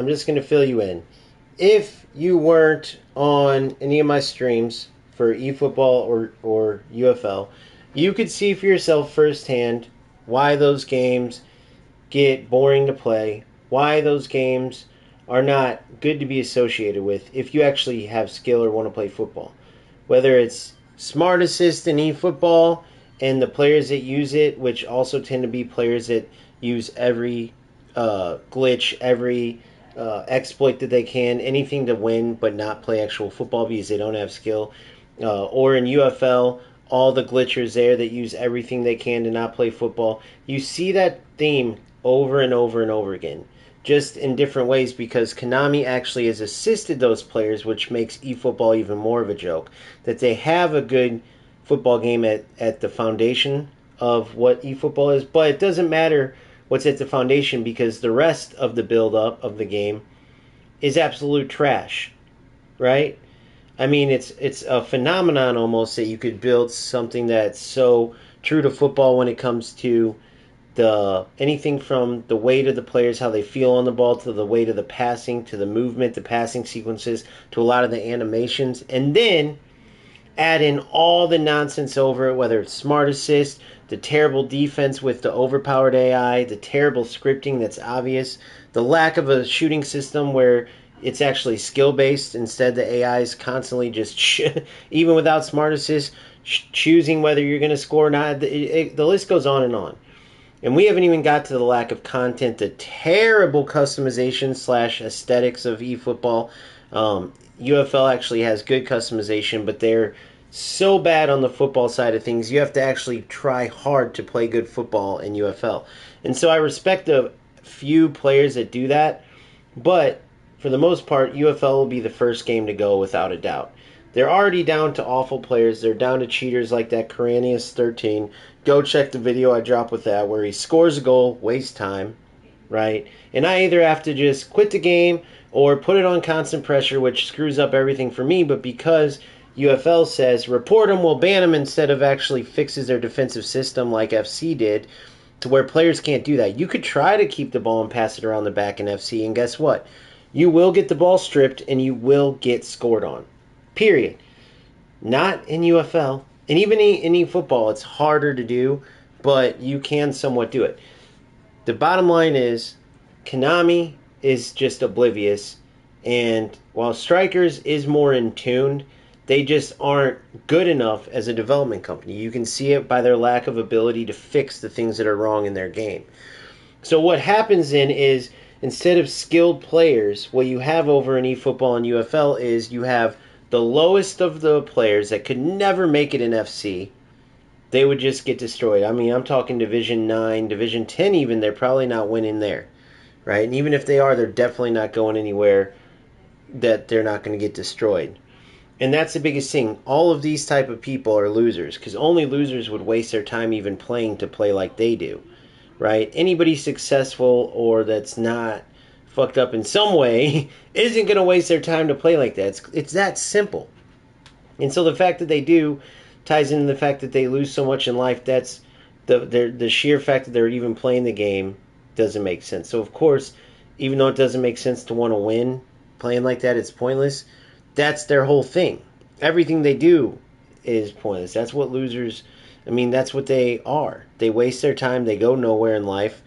I'm just going to fill you in. If you weren't on any of my streams for eFootball or UFL, you could see for yourself firsthand why those games get boring to play, why those games are not good to be associated with if you actually have skill or want to play football. Whether it's Smart Assist in eFootball and the players that use it, which also tend to be players that use every glitch, every exploit that they can, anything to win but not play actual football because they don't have skill. Or in UFL, all the glitchers there that use everything they can to not play football. You see that theme over and over and over again, just in different ways because Konami actually has assisted those players, which makes eFootball even more of a joke. That they have a good football game at the foundation of what eFootball is, but it doesn't matter what's at the foundation because the rest of the build up of the game is absolute trash, right? I mean, it's a phenomenon almost that you could build something that's so true to football when it comes to the anything from the weight of the players, how they feel on the ball, to the weight of the passing, to the movement, the passing sequences, to a lot of the animations, and then add in all the nonsense over it, whether it's smart assist, the terrible defense with the overpowered AI, the terrible scripting that's obvious, the lack of a shooting system where it's actually skill based instead the AI is constantly just even without smart assist choosing whether you're going to score or not. The list goes on and on. And we haven't even got to the lack of content, the terrible customization slash aesthetics of eFootball. UFL actually has good customization, but they're so bad on the football side of things. You have to actually try hard to play good football in UFL. And so I respect the few players that do that, but for the most part, UFL will be the first game to go without a doubt. They're already down to awful players. They're down to cheaters like that Coranius 13. Go check the video I dropped with that where he scores a goal, wastes time, right? And I either have to just quit the game or put it on constant pressure, which screws up everything for me. But because UFL says report him, we'll ban him instead of actually fixes their defensive system like FC did, to where players can't do that. You could try to keep the ball and pass it around the back in FC, and guess what? You will get the ball stripped and you will get scored on. Period. Not in UFL. And even in football, it's harder to do, but you can somewhat do it. The bottom line is Konami is just oblivious, and while Strikers is more in tune, they just aren't good enough as a development company. You can see it by their lack of ability to fix the things that are wrong in their game. So what happens then is instead of skilled players, what you have over in eFootball and UFL is you have the lowest of the players that could never make it in FC. They would just get destroyed. I mean, I'm talking Division 9, Division 10 even. They're probably not winning there, right? And even if they are, they're definitely not going anywhere that they're not going to get destroyed. And that's the biggest thing. All of these type of people are losers because only losers would waste their time even playing to play like they do, right? Anybody successful or that's not fucked up in some way isn't going to waste their time to play like that. It's that simple. And so the fact that they do ties into the fact that they lose so much in life. That's the sheer fact that they're even playing the game doesn't make sense. So of course, even though it doesn't make sense to want to win playing like that, it's pointless. That's their whole thing. Everything they do is pointless. That's what losers. I mean, that's what they are. They waste their time. They go nowhere in life.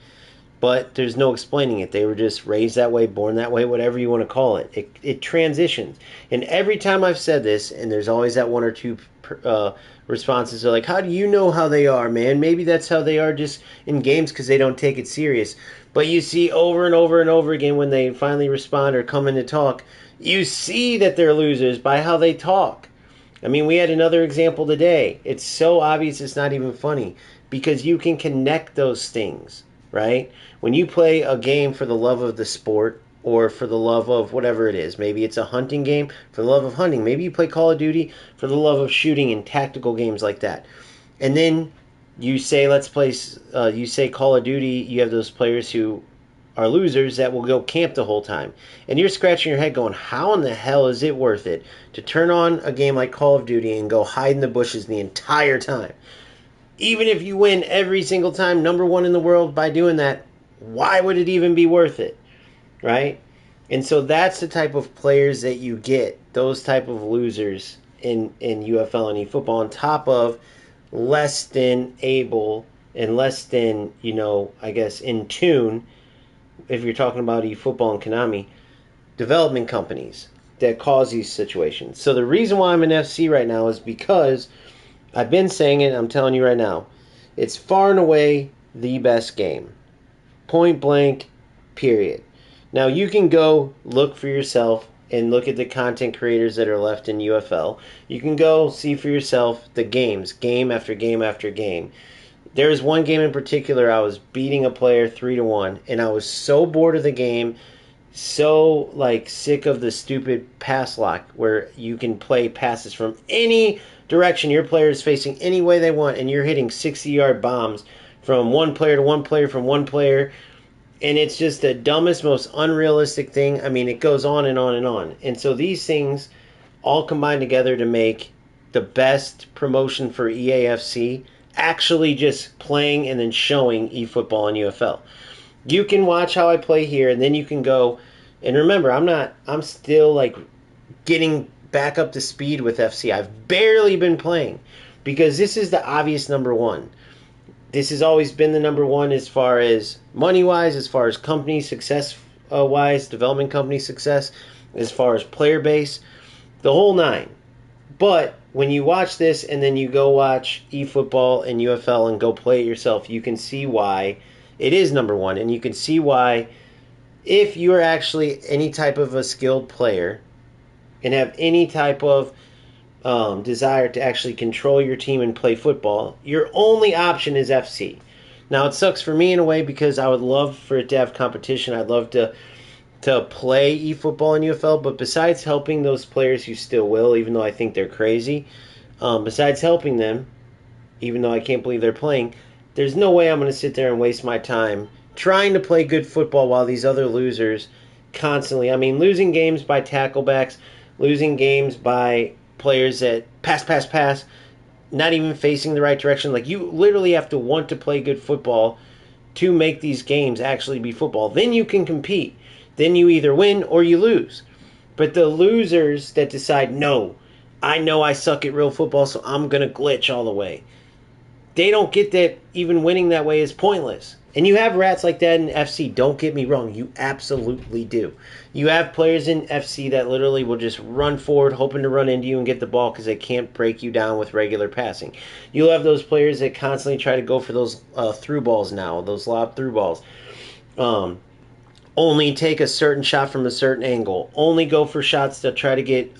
But there's no explaining it. They were just raised that way, born that way, whatever you want to call it. It transitions. And every time I've said this, and there's always that one or two responses are like, how do you know how they are, man? Maybe that's how they are just in games because they don't take it serious. But you see over and over and over again when they finally respond or come in to talk, you see that they're losers by how they talk. I mean, we had another example today. It's so obvious it's not even funny because you can connect those things, right? When you play a game for the love of the sport or for the love of whatever it is, maybe it's a hunting game for the love of hunting. Maybe you play Call of Duty for the love of shooting and tactical games like that. And then you say, let's play, you say Call of Duty, you have those players who are losers that will go camp the whole time. And you're scratching your head going, how in the hell is it worth it to turn on a game like Call of Duty and go hide in the bushes the entire time? Even if you win every single time, number one in the world by doing that, why would it even be worth it? Right? And so that's the type of players that you get, those type of losers in UFL and eFootball, on top of less than able and less than, I guess, in tune, if you're talking about eFootball and Konami, development companies that cause these situations. So the reason why I'm in FC right now is because I've been saying it, I'm telling you right now, it's far and away the best game. Point blank, period. Now you can go look for yourself and look at the content creators that are left in UFL. You can go see for yourself the games, game after game after game. There was one game in particular I was beating a player 3-1, and I was so bored of the game, so sick of the stupid pass lock where you can play passes from any direction. Your player is facing any way they want, and you're hitting 60-yard bombs from one player to one player from one player. And it's just the dumbest, most unrealistic thing. I mean, it goes on and on and on. And so these things all combine together to make the best promotion for EAFC actually just playing and then showing eFootball and UFL. You can watch how I play here, and then you can go. And remember, I'm still getting back up to speed with FC. I've barely been playing because this is the obvious number one. This has always been the number one as far as money-wise, as far as company success-wise, development company success, as far as player base, the whole nine. But when you watch this and then you go watch eFootball and UFL and go play it yourself, you can see why it is number one. And you can see why, if you're actually any type of a skilled player and have any type of desire to actually control your team and play football, your only option is FC. Now, it sucks for me in a way because I would love for it to have competition. I'd love to play eFootball and UFL, but besides helping those players who still will, even though I think they're crazy, besides helping them, even though I can't believe they're playing, there's no way I'm going to sit there and waste my time trying to play good football while these other losers constantly, losing games by tacklebacks, losing games by players that pass, not even facing the right direction. You literally have to want to play good football to make these games actually be football. Then you can compete. Then you either win or you lose. But the losers that decide, no, I know I suck at real football, so I'm going to glitch all the way, they don't get that even winning that way is pointless. And you have rats like that in FC. Don't get me wrong. You absolutely do. You have players in FC that literally will just run forward, hoping to run into you and get the ball because they can't break you down with regular passing. You'll have those players that constantly try to go for those through balls now, those lob through balls. Only take a certain shot from a certain angle. Only go for shots that try to get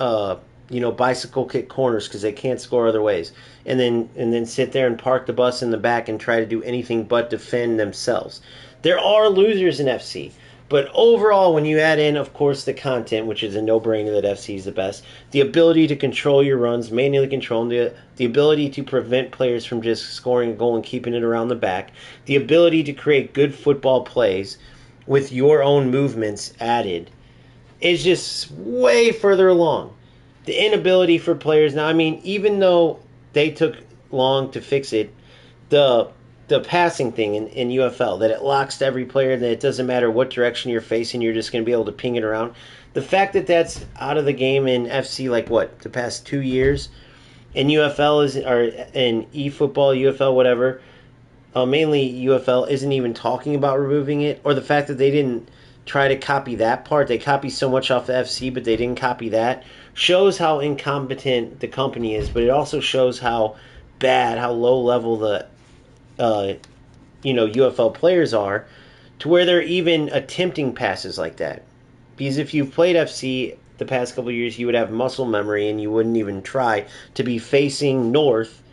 bicycle kick corners because they can't score other ways, and then sit there and park the bus in the back and try to do anything but defend themselves. There are losers in FC, but overall, when you add in, of course, the content, which is a no-brainer that FC is the best, the ability to control your runs, manually control them, the ability to prevent players from just scoring a goal and keeping it around the back, the ability to create good football plays with your own movements added, is just way further along. The inability for players now, even though they took long to fix it, the passing thing in UFL, that it locks to every player, that it doesn't matter what direction you're facing, you're just going to be able to ping it around. The fact that that's out of the game in FC, the past 2 years, in UFL or in eFootball, UFL, whatever, mainly UFL isn't even talking about removing it, or the fact that they didn't try to copy that part. They copy so much off the FC, but they didn't copy that. Shows how incompetent the company is, but it also shows how bad, how low level the UFL players are, to where they're even attempting passes like that. Because if you've played FC the past couple of years, you would have muscle memory and you wouldn't even try to be facing north,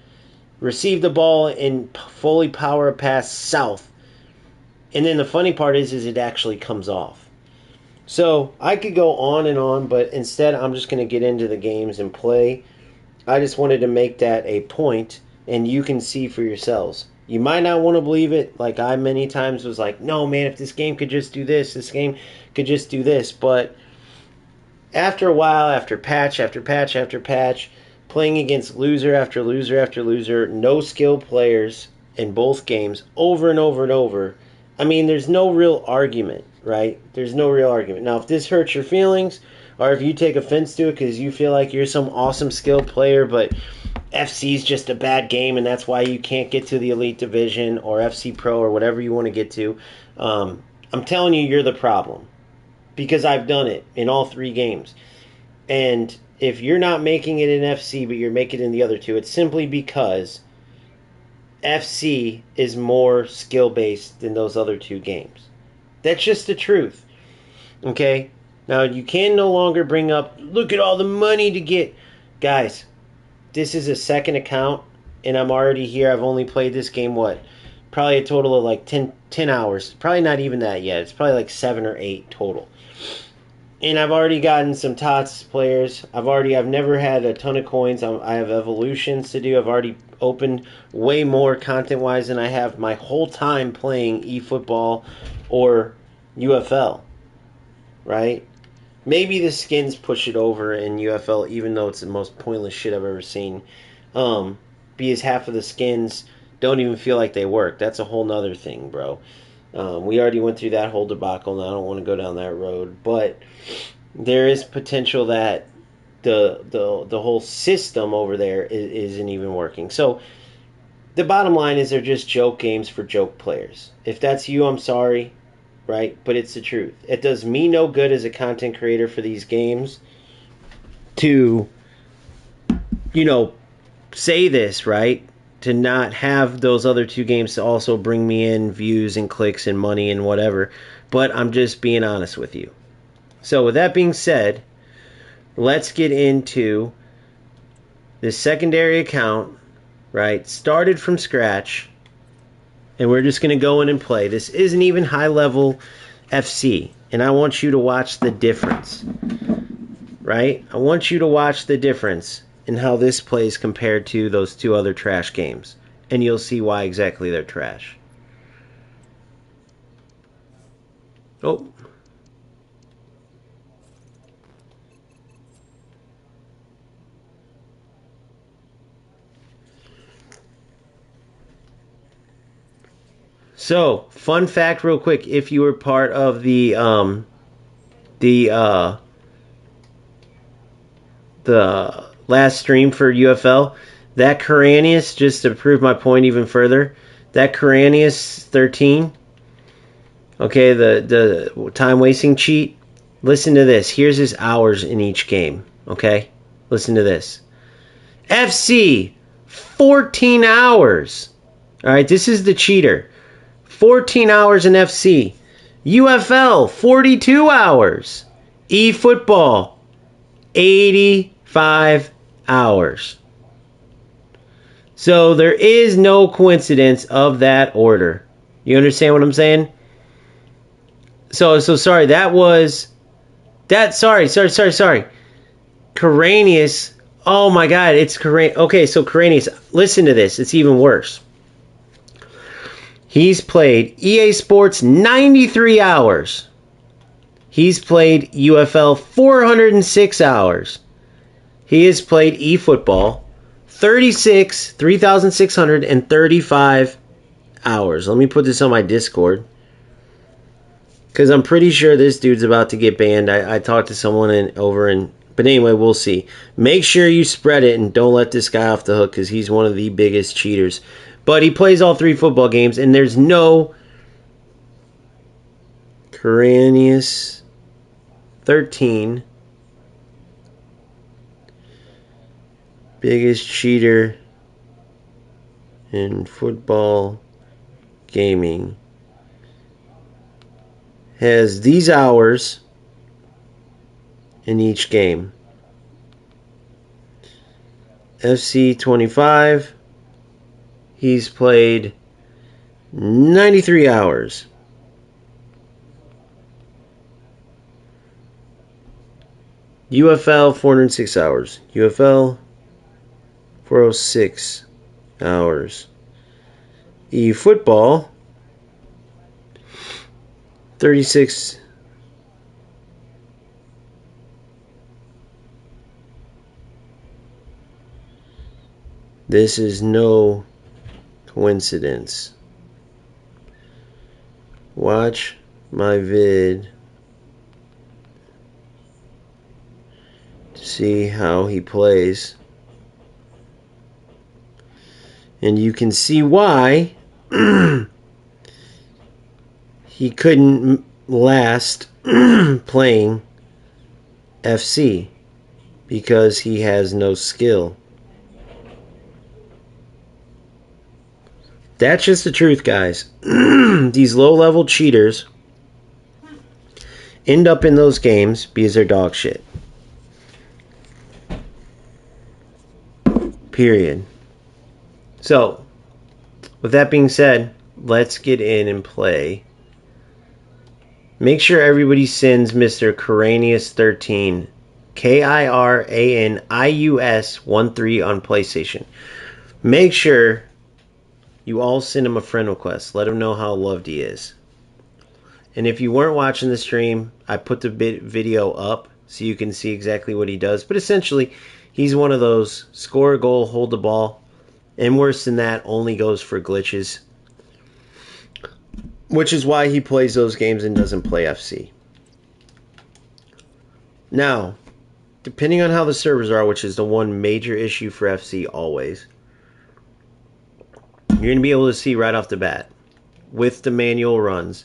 receive the ball, and fully power a pass south. And then the funny part is it actually comes off. So I could go on, but instead I'm just going to get into the games and play. I just wanted to make that a point, and you can see for yourselves. You might not want to believe it, like I many times was like, no, man, if this game could just do this, this game could just do this. But after a while, after patch after patch after patch, playing against loser after loser after loser, no skill players in both games, over and over and over, there's no real argument. right? There's no real argument. Now, if this hurts your feelings, or if you take offense to it because you feel like you're some awesome skilled player, but FC is just a bad game and that's why you can't get to the Elite Division or FC Pro or whatever you want to get to, I'm telling you, you're the problem. Because I've done it in all 3 games. And if you're not making it in FC, but you're making it in the other 2, it's simply because FC is more skill-based than those other 2 games. That's just the truth. Okay? Now, you can no longer bring up, look at all the money to get. Guys, this is a second account, and I'm already here. I've only played this game, probably a total of like 10 hours. Probably not even that yet. It's probably like 7 or 8 total. And I've already gotten some TOTS players. I've never had a ton of coins. I have evolutions to do. I've already opened way more content-wise than I have my whole time playing eFootball or UFL. Right? Maybe the skins push it over in UFL, even though it's the most pointless shit I've ever seen. Because half of the skins don't even feel like they work. That's a whole nother thing, bro. We already went through that whole debacle, and I don't want to go down that road. But there is potential that the whole system over there isn't even working. So the bottom line is they're just joke games for joke players. If that's you, I'm sorry, right? But it's the truth. It does me no good as a content creator for these games to, say this, right? To not have those other 2 games to also bring me in views and clicks and money and whatever. But I'm just being honest with you. So with that being said, let's get into this secondary account, right? Started from scratch. And we're just going to go in and play. This isn't even high-level FC. And I want you to watch the difference. Right? I want you to watch the difference in how this plays compared to those 2 other trash games. And you'll see why exactly they're trash. Oh. So, fun fact real quick, if you were part of the last stream for UFL, that Coranius, just to prove my point even further, that Coranius 13, okay, the time wasting cheat, listen to this. Here's his hours in each game, okay? Listen to this. FC, 14 hours. All right, this is the cheater. 14 hours in FC. UFL, 42 hours. eFootball, 85 hours. So there is no coincidence of that order. You understand what I'm saying? So sorry, sorry. Coranius, oh my god, it's Coranius. Okay, so Coranius, listen to this, it's even worse. He's played EA Sports 93 hours. He's played UFL 406 hours. He has played eFootball 3,635 hours. Let me put this on my Discord, because I'm pretty sure this dude's about to get banned. I talked to someone but anyway, we'll see. Make sure you spread it and don't let this guy off the hook, because he's one of the biggest cheaters. But he plays all 3 football games, and there's no Coranius 13, biggest cheater in football gaming, has these hours in each game. FC26, he's played 93 hours. UFL, 406 hours. UFL, 406 hours. eFootball, 36. This is no coincidence. Watch my vid to see how he plays. And you can see why he couldn't last playing FC, because he has no skill. That's just the truth, guys. These low-level cheaters end up in those games because they're dog shit. Period. So, with that being said, let's get in and play. Make sure everybody sends Mr. Kiranius13, Kiranius 13 on PlayStation. Make sure you all send him a friend request. Let him know how loved he is. And if you weren't watching the stream, I put the video up so you can see exactly what he does. But essentially, he's one of those score a goal, hold the ball, and worse than that, only goes for glitches. Which is why he plays those games and doesn't play FC. Now, depending on how the servers are, which is the one major issue for FC always, you're going to be able to see right off the bat with the manual runs,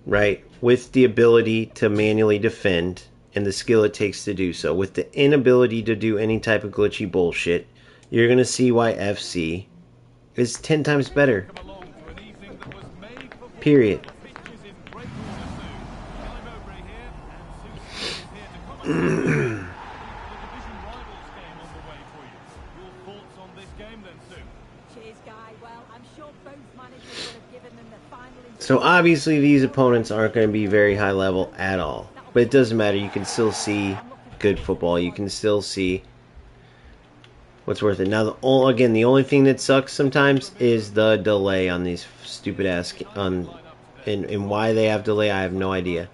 right, with the ability to manually defend and the skill it takes to do so, with the inability to do any type of glitchy bullshit, you're going to see why FC is 10 times better. Period. So obviously these opponents aren't going to be very high level at all. But it doesn't matter. You can still see good football. You can still see what's worth it. Now, the only thing that sucks sometimes is the delay on these stupid ass... And why they have delay, I have no idea.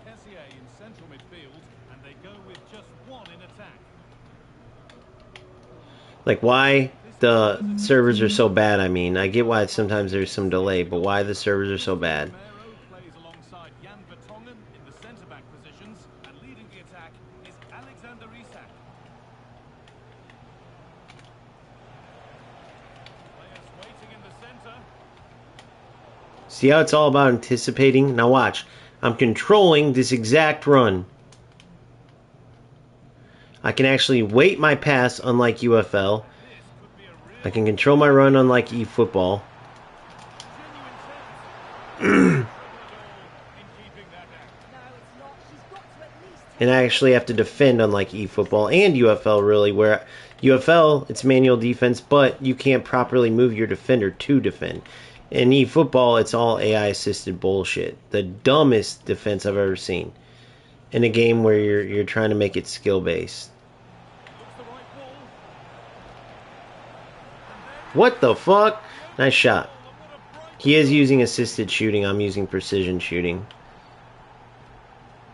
Like, why the servers are so bad, I mean. I get why sometimes there's some delay, but why the servers are so bad. See how it's all about anticipating? Now watch. I'm controlling this exact run. I can actually wait my pass, unlike UFL. I can control my run, unlike eFootball. And I actually have to defend, unlike eFootball and UFL, really, where UFL, it's manual defense, but you can't properly move your defender to defend. In eFootball, it's all AI-assisted bullshit. The dumbest defense I've ever seen in a game where you're trying to make it skill-based. What the fuck? Nice shot. He is using assisted shooting. I'm using precision shooting.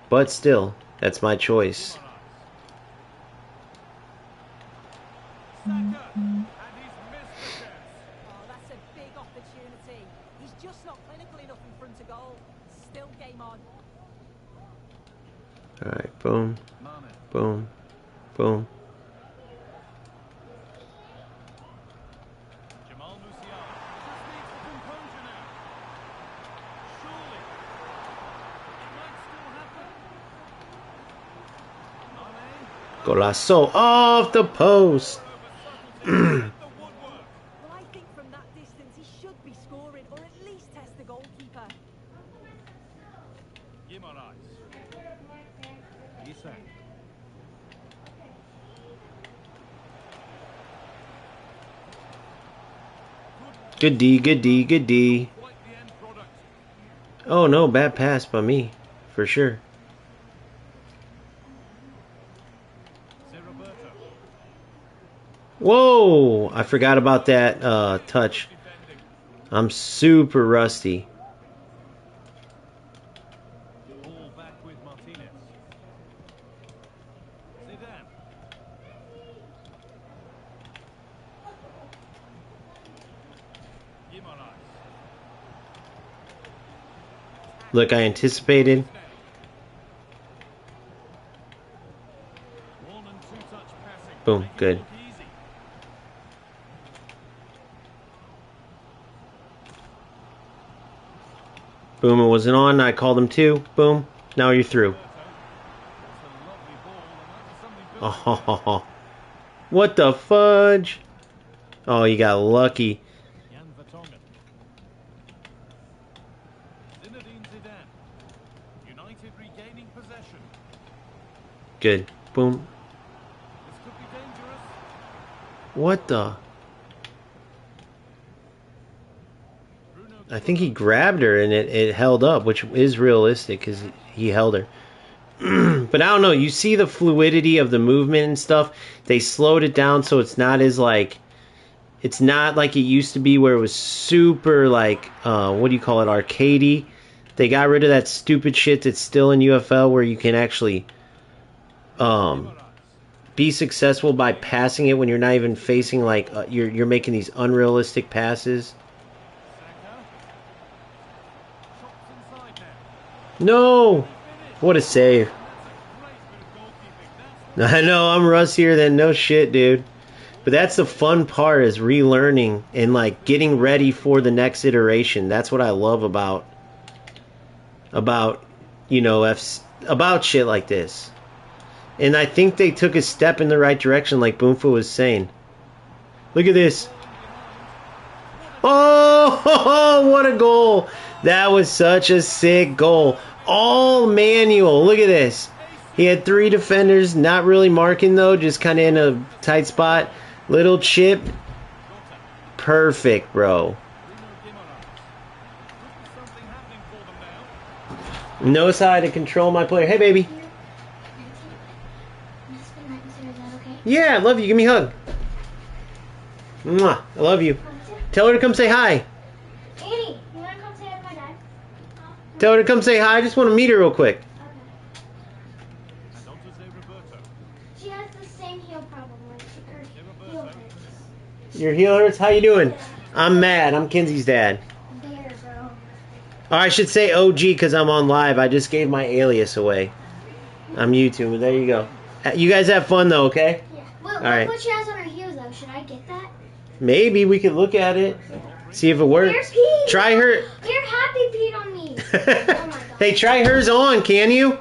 But still, that's my choice. Alright, boom, boom, boom. Golazo off the post. Good D, good D, good D. Oh no, bad pass by me, for sure. Whoa! I forgot about that touch. I'm super rusty. Look, I anticipated. Boom, good. Boom, it wasn't on. I called him too. Boom. Now you're through. Oh, what the fudge? Oh, you got lucky. Good. Boom. What the? I think he grabbed her and it held up, which is realistic because he held her. But I don't know. You see the fluidity of the movement and stuff. They slowed it down so it's not as like... It's not like it used to be where it was super like... what do you call it? Arcadey. They got rid of that stupid shit that's still in UFL where you can actually... be successful by passing it when you're not even facing like... you're making these unrealistic passes. No! What a save. I know, I'm rustier than no shit, dude. But that's the fun part, is relearning and like getting ready for the next iteration. That's what I love about you know, about shit like this. And I think they took a step in the right direction, like Boomfa was saying. Look at this. Oh, what a goal. That was such a sick goal. All manual. Look at this. He had 3 defenders, not really marking though, just kind of in a tight spot. Little chip. Perfect, bro. Knows how to control my player. Hey, baby. Yeah, I love you. Give me a hug. Mwah. I love you. Tell her to come say hi. Annie, you want to come say hi to my dad? Tell her to come say hi. I just want to meet her real quick. Okay. She has the same heel problem. Like her heel hurts. Your heel hurts? How you doing? I'm Matt. I'm Kenzie's dad. There, bro. Or I should say OG because I'm on live. I just gave my alias away. I'm YouTube. There you go. You guys have fun though, okay? Yeah. Well, all right. what she has on her heels though. Should I get that? Maybe we could look at it. See if it works. Try her. You're happy peed on me. Oh my God. Hey, try hers on, can you?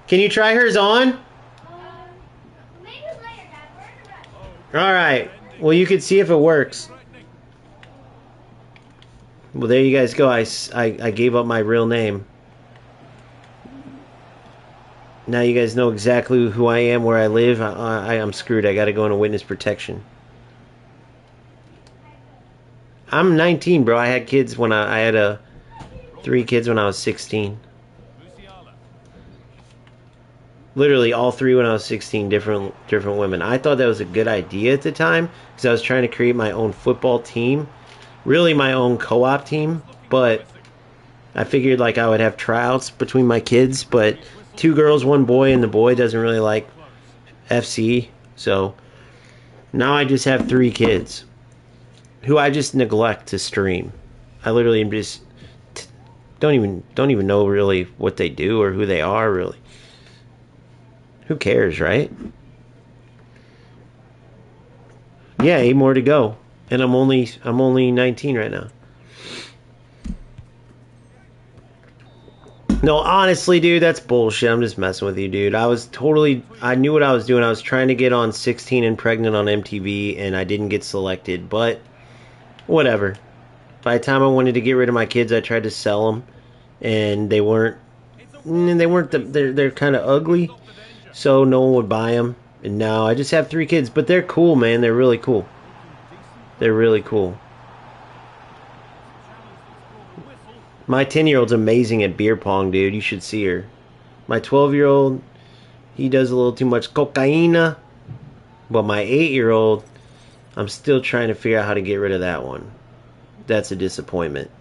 Can you try hers on? Maybe later, Dad. We're in a rush. Alright. Well, you can see if it works. Well, there you guys go. I gave up my real name. Now you guys know exactly who I am, where I live. I'm screwed. I gotta go into witness protection. I'm 19, bro. I had kids when I had 3 kids when I was 16. Literally all 3 when I was 16, different women. I thought that was a good idea at the time because I was trying to create my own football team, really my own co-op team. But I figured like I would have tryouts between my kids, but 2 girls, 1 boy, and the boy doesn't really like FC, so now I just have 3 kids who I just neglect to stream. I literally am just don't even know really what they do or who they are really. Who cares, right? Yeah, 8 more to go, and I'm only 19 right now. No, honestly, dude, that's bullshit. I'm just messing with you, dude. I knew what I was doing. I was trying to get on 16 and Pregnant on MTV, and I didn't get selected, but whatever. By the time I wanted to get rid of my kids, I tried to sell them, and they're kind of ugly, so no one would buy them. And now I just have 3 kids, but they're cool, man. They're really cool. They're really cool. My 10-year-old's amazing at beer pong, dude. You should see her. My 12-year-old, he does a little too much cocaine. But my 8-year-old, I'm still trying to figure out how to get rid of that one. That's a disappointment.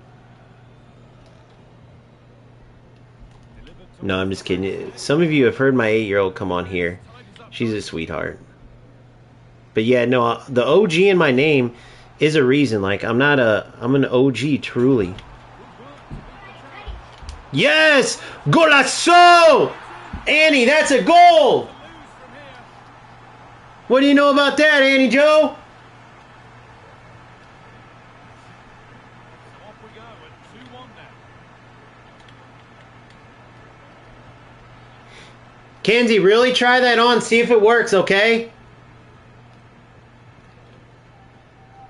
No, I'm just kidding. Some of you have heard my 8-year-old come on here. She's a sweetheart. But yeah, no, the OG in my name is a reason. Like, I'm an OG, truly. Yes! Golazo! Annie, that's a goal! What do you know about that, Annie Joe? Kenzie, really try that on. See if it works, okay?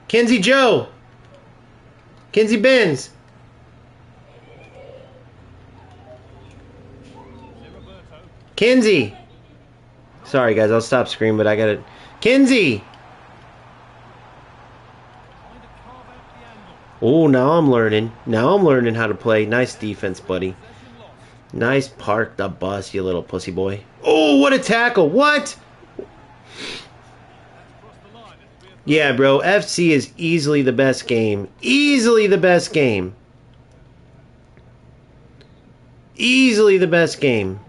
Kenzie Joe. Kenzie Benz. Kenzie. Sorry, guys. I'll stop screaming, but I got to... Kenzie. Oh, now I'm learning. Now I'm learning how to play. Nice defense, buddy. Nice park the bus, you little pussy boy. Oh, what a tackle. What? Yeah, bro. FC is easily the best game. Easily the best game. Easily the best game.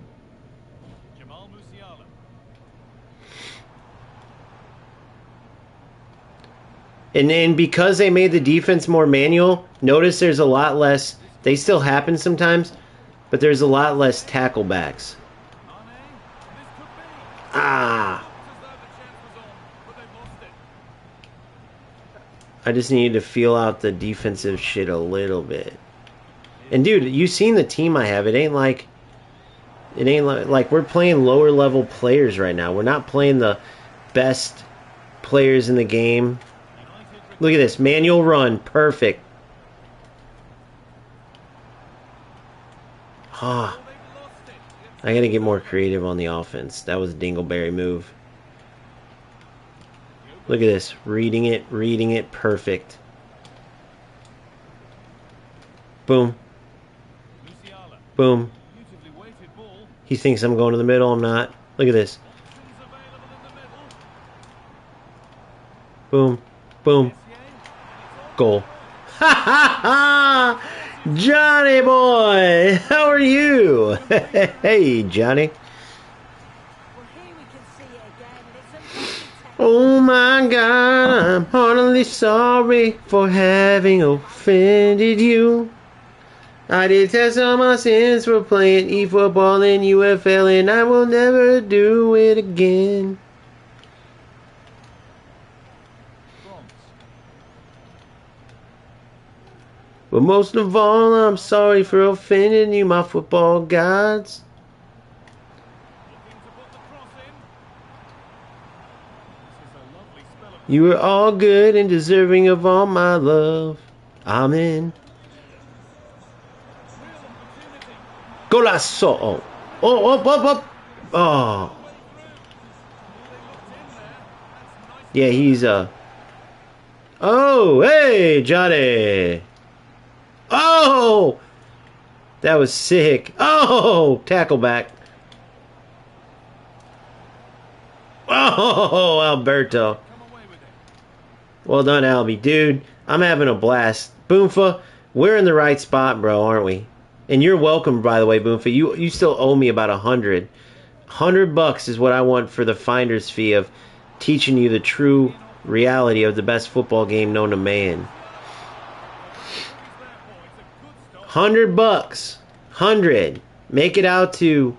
And because they made the defense more manual, notice there's a lot less. They still happen sometimes, but there's a lot less tackle backs. Ah. I just needed to feel out the defensive shit a little bit. And dude, you seen the team I have. It ain't like we're playing lower level players right now. We're not playing the best players in the game. Look at this. Manual run. Perfect. Ah. I gotta get more creative on the offense. That was a dingleberry move. Look at this. Reading it. Perfect. Boom. Boom. He thinks I'm going to the middle. I'm not. Look at this. Boom. Boom. Goal. Ha ha ha! Johnny boy! How are you? Hey, Johnny. Oh my God, I'm heartily sorry for having offended you. I detest all my sins for playing eFootball and UFL, and I will never do it again. But most of all, I'm sorry for offending you, my football gods. You are all good and deserving of all my love. Amen. Golazo. Oh. Oh. Yeah, he's Oh, hey, Johnny. Oh! That was sick. Oh! Tackle back. Oh, Alberto. Well done, Albie. Dude, I'm having a blast. Boomfa, we're in the right spot, bro, aren't we? And you're welcome, by the way, Boomfa. You still owe me about $100. $100 is what I want for the finder's fee of teaching you the true reality of the best football game known to man. $100. 100. Make it out to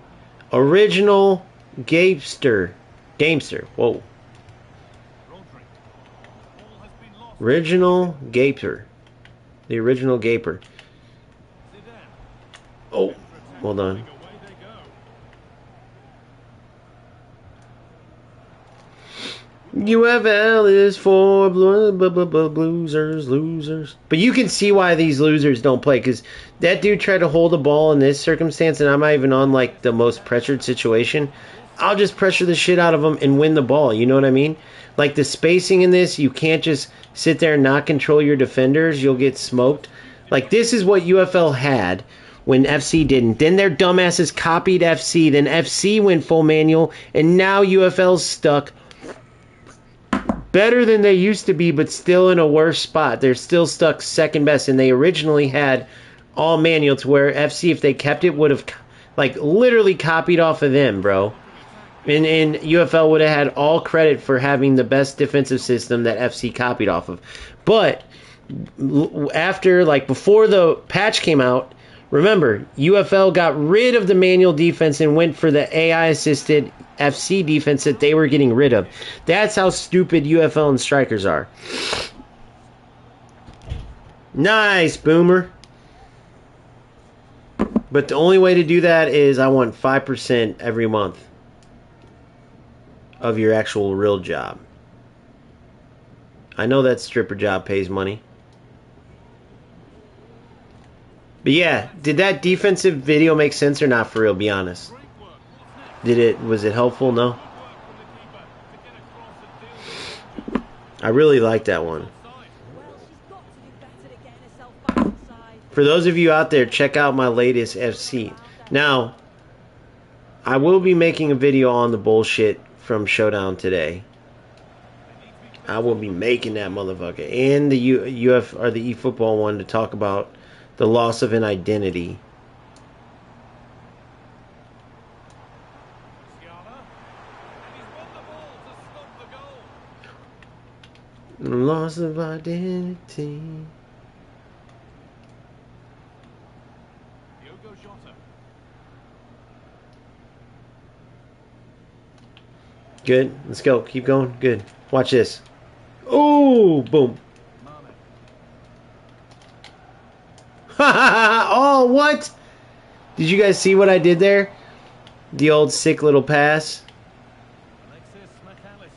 original Gamester. Whoa. Original Gaper. The original Gaper. Oh, hold on. UFL is for losers. But you can see why these losers don't play, because that dude tried to hold the ball in this circumstance, and I'm not even on like the most pressured situation. I'll just pressure the shit out of him and win the ball. You know what I mean? Like the spacing in this, you can't just sit there and not control your defenders. You'll get smoked. Like this is what UFL had when FC didn't. Then their dumbasses copied FC. Then FC went full manual, and now UFL's stuck. Better than they used to be, but still in a worse spot. They're still stuck second best, and they originally had all manual to where FC, if they kept it, would have like literally copied off of them, bro. And UFL would have had all credit for having the best defensive system that FC copied off of. But after, like before the patch came out, Remember, UFL got rid of the manual defense and went for the AI-assisted FC defense that they were getting rid of. That's how stupid UFL and strikers are. Nice, Boomer. But the only way to do that is I want 5% every month of your actual real job. I know that stripper job pays money. But yeah, did that defensive video make sense or not, for real? Be honest. Was it helpful? No? I really like that one. For those of you out there, check out my latest FC. Now, I will be making a video on the bullshit from Showdown today. I will be making that motherfucker. And the the eFootball one to talk about the loss of an identity. Loss of identity. Good. Let's go. Keep going. Good. Watch this. Oh, boom. Oh, what? Did you guys see what I did there? The old sick little pass.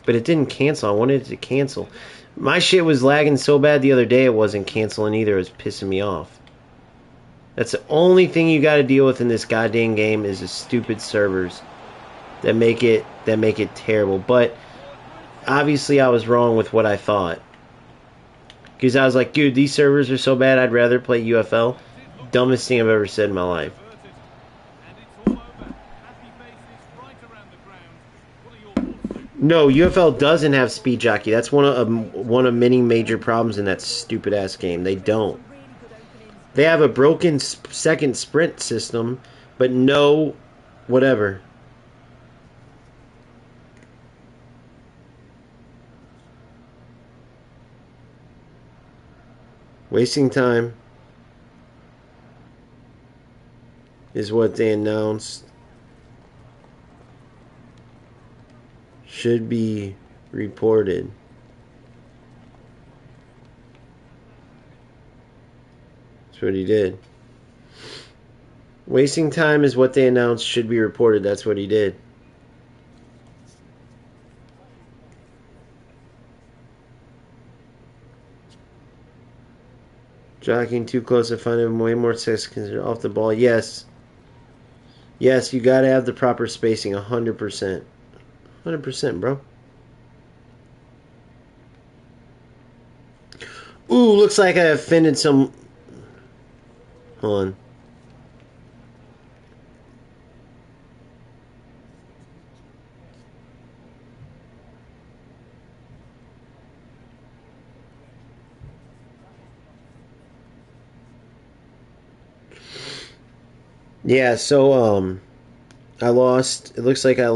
But it didn't cancel. I wanted it to cancel. My shit was lagging so bad the other day it wasn't canceling either. It was pissing me off. That's the only thing you got to deal with in this goddamn game is the stupid servers that make it terrible. But obviously I was wrong with what I thought. Because I was like, dude, these servers are so bad I'd rather play UFL. Dumbest thing I've ever said in my life. No, UFL doesn't have speed jockey. That's one of many major problems in that stupid ass game. They don't. They have a broken second sprint system, but no whatever. Wasting time is what they announced. Should be reported. That's what he did. Wasting time is what they announced should be reported. That's what he did. Jockeying too close to find him way more seconds off the ball. Yes. Yes, you got to have the proper spacing. 100%. 100%, bro. Ooh, looks like I offended some... Hold on. Yeah, so, I lost... It looks like I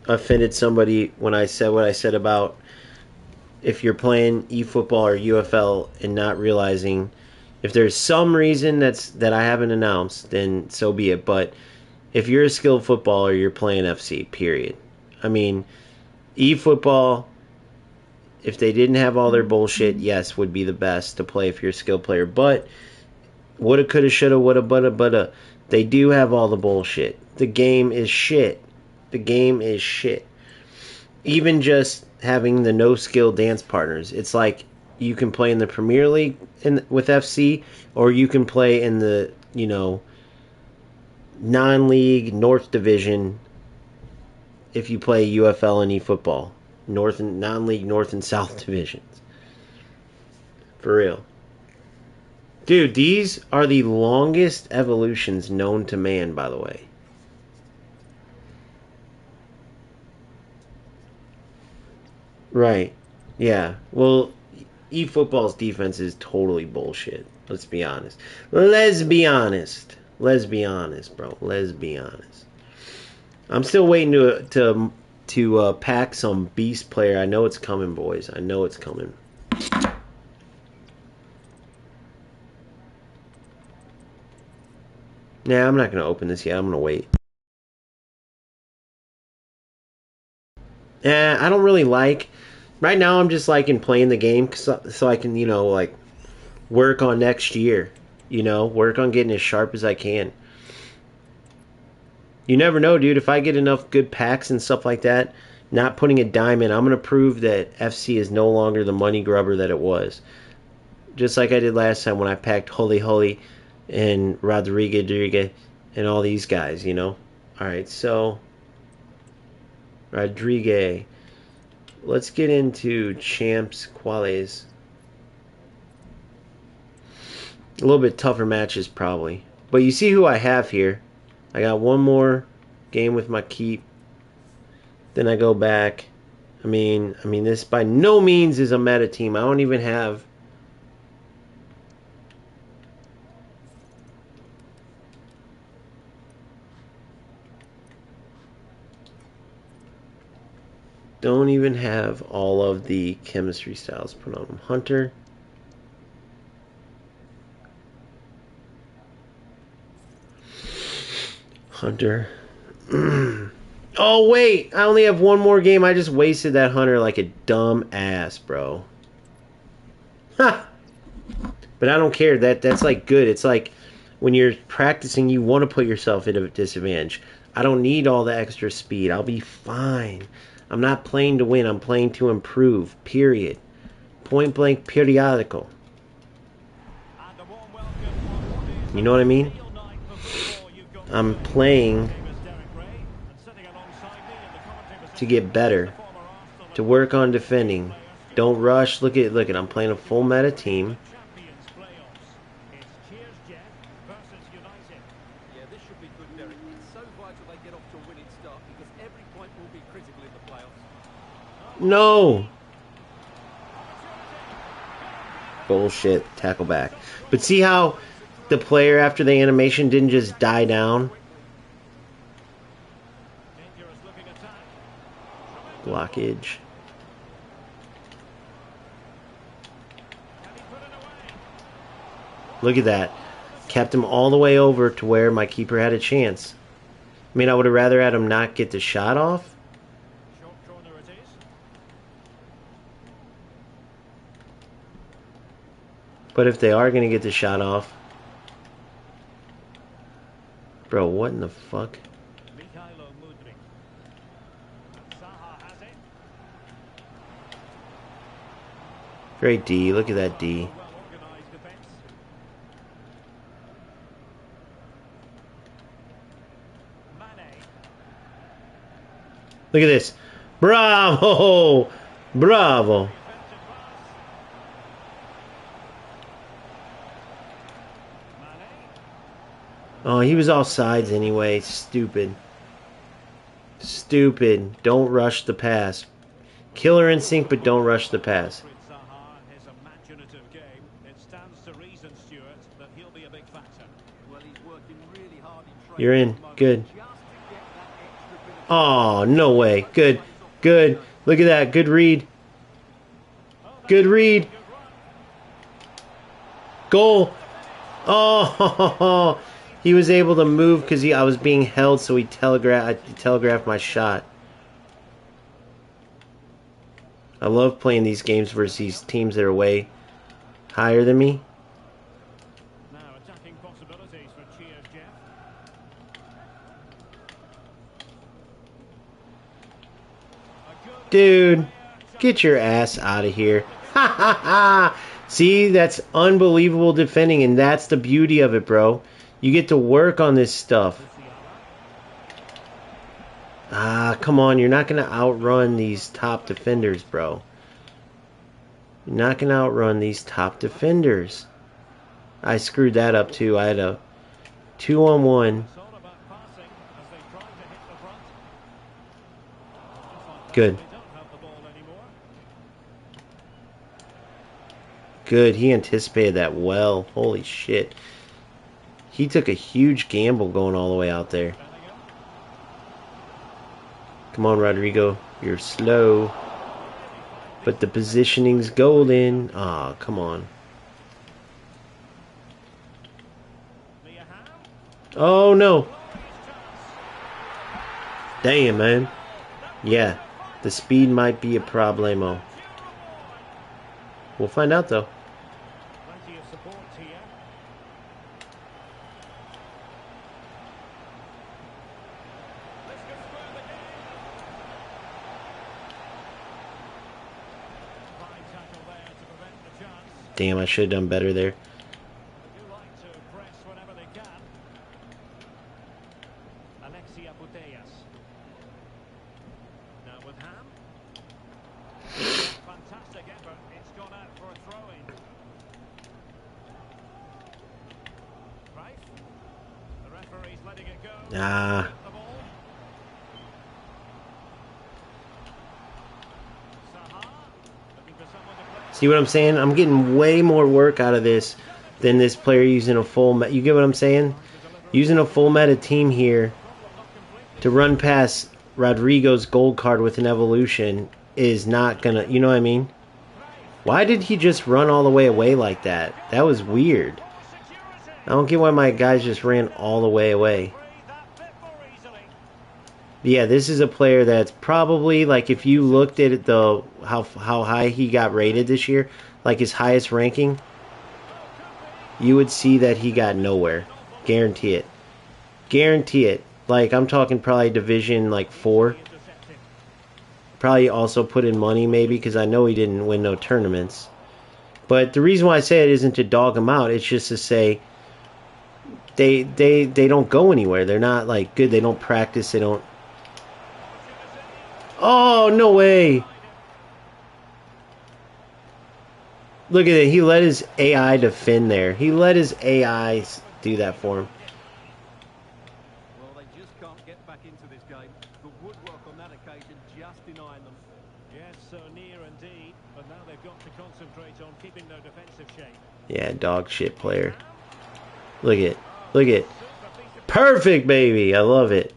offended somebody when I said what I said about if you're playing eFootball or UFL and not realizing if there's some reason that I haven't announced, then so be it. But if you're a skilled footballer, you're playing FC, period. I mean, eFootball, if they didn't have all their bullshit, yes, would be the best to play if you're a skilled player. But woulda, coulda, shoulda, woulda, butta. They do have all the bullshit. The game is shit. The game is shit. Even just having the no-skill dance partners. It's like you can play in the Premier League with FC, or you can play in the, non-league North Division if you play UFL and eFootball. Non-league North and South Divisions. For real. Dude, these are the longest evolutions known to man, by the way. Right. Yeah. Well, eFootball's defense is totally bullshit. Let's be honest. Let's be honest. Let's be honest, bro. Let's be honest. I'm still waiting to pack some beast player. I know it's coming, boys. I know it's coming. Nah, I'm not going to open this yet. I'm going to wait. I don't really like... Right now, I'm just liking playing the game so I can, you know, like, work on next year. You know, work on getting as sharp as I can. You never know, dude. If I get enough good packs and stuff like that, not putting a dime in, I'm going to prove that FC is no longer the money grubber that it was. Just like I did last time when I packed Holy and Rodriguez and all these guys, you know. Alright, so Rodriguez. Let's get into Champs Quales. A little bit tougher matches probably. But you see who I have here. I got one more game with my keep. Then I go back. I mean this by no means is a meta team. I don't even have all of the chemistry styles put on them. Hunter. Oh, wait. I only have one more game. I just wasted that Hunter like a dumb ass, bro. Ha! But I don't care. That's like good. It's like when you're practicing, you want to put yourself at a disadvantage. I don't need all the extra speed. I'll be fine. I'm not playing to win. I'm playing to improve. Period. Point blank periodical. You know what I mean? I'm playing to get better, to work on defending. Don't rush. Look at I'm playing a full meta team. No. Bullshit. Tackle back. But see how the player after the animation didn't just die down? Blockage. Look at that. Kept him all the way over to where my keeper had a chance. I mean, I would have rather had him not get the shot off. But if they are going to get the shot off... Bro, what in the fuck? Great D. Look at that D. Look at this. Bravo! Bravo! Oh, he was all sides anyway. Stupid. Stupid. Don't rush the pass. Killer instinct, but don't rush the pass. You're in. Good. Oh, no way. Good. Good. Look at that. Good read. Good read. Goal. Oh, he was able to move because I was being held, so I telegraphed my shot. I love playing these games versus these teams that are way higher than me. Dude, get your ass out of here. Ha ha ha! See, that's unbelievable defending, and that's the beauty of it, bro. You get to work on this stuff. Ah, come on. You're not going to outrun these top defenders, bro. You're not going to outrun these top defenders. I screwed that up, too. I had a 2-on-1. Good. Good. He anticipated that well. Holy shit. He took a huge gamble going all the way out there. Come on, Rodrigo. You're slow. But the positioning's golden. Ah, come on. Oh, no. Damn, man. Yeah, the speed might be a problemo. We'll find out, though. Plenty of support here. This could square the game. Fine tackle there to prevent the chance. Damn, I should have done better there. They do like to press whenever they can. Now with Ham. Fantastic effort. It's gone out for a throw-in. Right. The referee's letting it go. Ah. The ball. Saha. Looking for someone to play. See what I'm saying? I'm getting way more work out of this than this player using a full... You get what I'm saying? Using a full meta team here to run past Rodrigo's gold card with an evolution is not gonna... You know what I mean? Why did he just run all the way away like that? That was weird. I don't get why my guys just ran all the way away. Yeah, this is a player that's probably, like, if you looked at the how high he got rated this year, like his highest ranking, you would see that he got nowhere. Guarantee it. Guarantee it. Like, I'm talking probably Division, like, 4. Probably also put in money, maybe, because I know he didn't win no tournaments. But the reason why I say it isn't to dog him out. It's just to say they don't go anywhere. They're not, like, good. They don't practice. They don't... Oh, no way. Look at it. He let his AI defend there. He let his AI do that for him. Well, they just can't get back into this game. The woodwork on that occasion just denying them. Yes, so near indeed. But now they've got to concentrate on keeping their defensive shape. Yeah, dog shit player. Look at it. Look at it. Perfect, baby. I love it.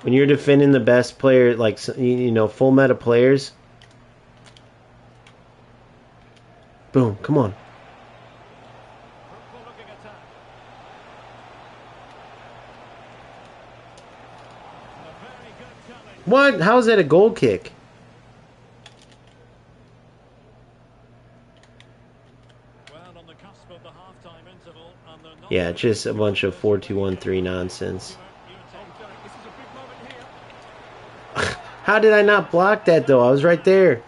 When you're defending the best player, like, you know, full meta players. Boom, come on. What? How is that a goal kick? Yeah, just a bunch of 4-2-1-3 nonsense. How did I not block that, though? I was right there.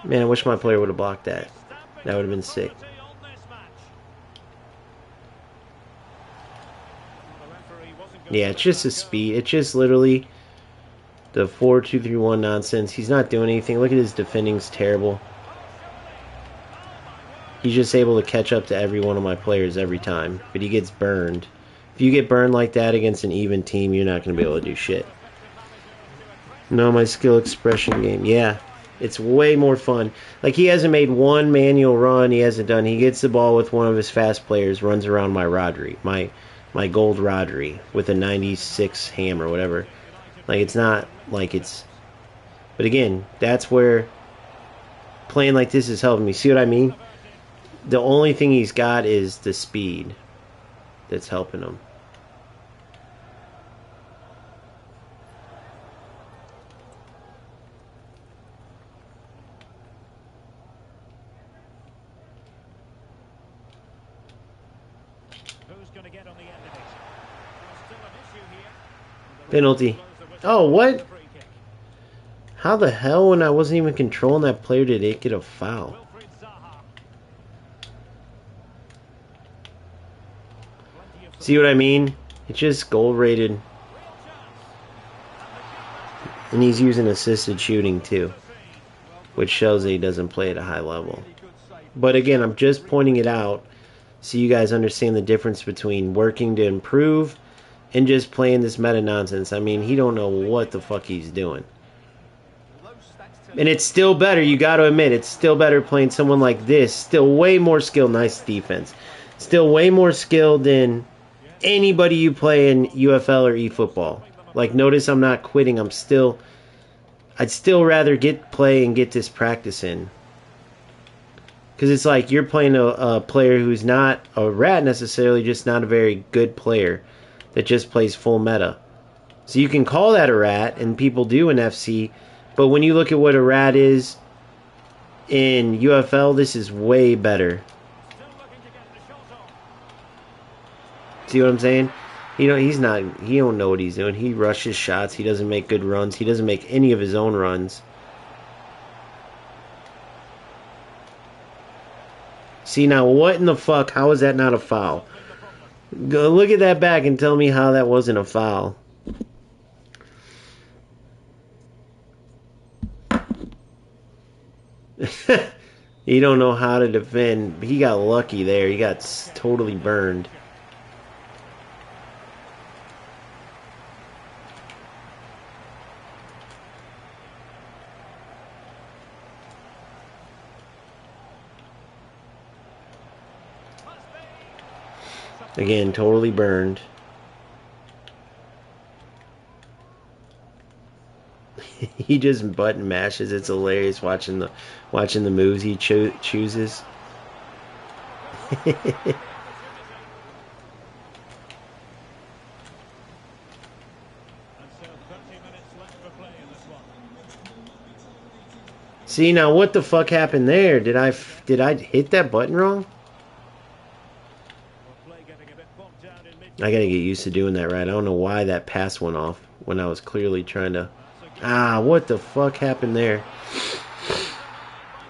Man, I wish my player would have blocked that. That would have been sick. Yeah, it's just a speed. It's just literally the 4-2-3-1 nonsense. He's not doing anything. Look at his defending's terrible. He's just able to catch up to every one of my players every time. But he gets burned. If you get burned like that against an even team, you're not going to be able to do shit. No, my skill expression game. Yeah, it's way more fun. Like, he hasn't made one manual run. He hasn't done. He gets the ball with one of his fast players, runs around my Rodri, my gold Rodri with a 96 ham or whatever. Like, it's not like it's... But again, that's where playing like this is helping me. See what I mean? The only thing he's got is the speed that's helping him. Penalty. Oh, what? How the hell, when I wasn't even controlling that player, did it get a foul? See what I mean? It's just gold rated. And he's using assisted shooting too, which shows that he doesn't play at a high level. But again, I'm just pointing it out so you guys understand the difference between working to improve and just playing this meta nonsense. I mean, he don't know what the fuck he's doing. And it's still better, you got to admit, it's still better playing someone like this. Still way more skilled. Nice defense. Still way more skilled than anybody you play in UFL or eFootball. Like, notice I'm not quitting. I'd still rather play and get this practice in. Because it's like you're playing a player who's not a rat necessarily, just not a very good player that just plays full meta. So you can call that a rat, and people do in FC, but when you look at what a rat is in UFL, this is way better. See what I'm saying? He don't know what he's doing. He rushes shots. He doesn't make good runs. He doesn't make any of his own runs. See, now what in the fuck? How is that not a foul? Go look at that back and tell me how that wasn't a foul. He don't know how to defend. He got lucky there. He got totally burned. Again, totally burned. He just button mashes. It's hilarious watching the moves he chooses. See, now what the fuck happened there? Did I hit that button wrong? I gotta get used to doing that right. I don't know why that pass went off when I was clearly trying to... Ah, what the fuck happened there?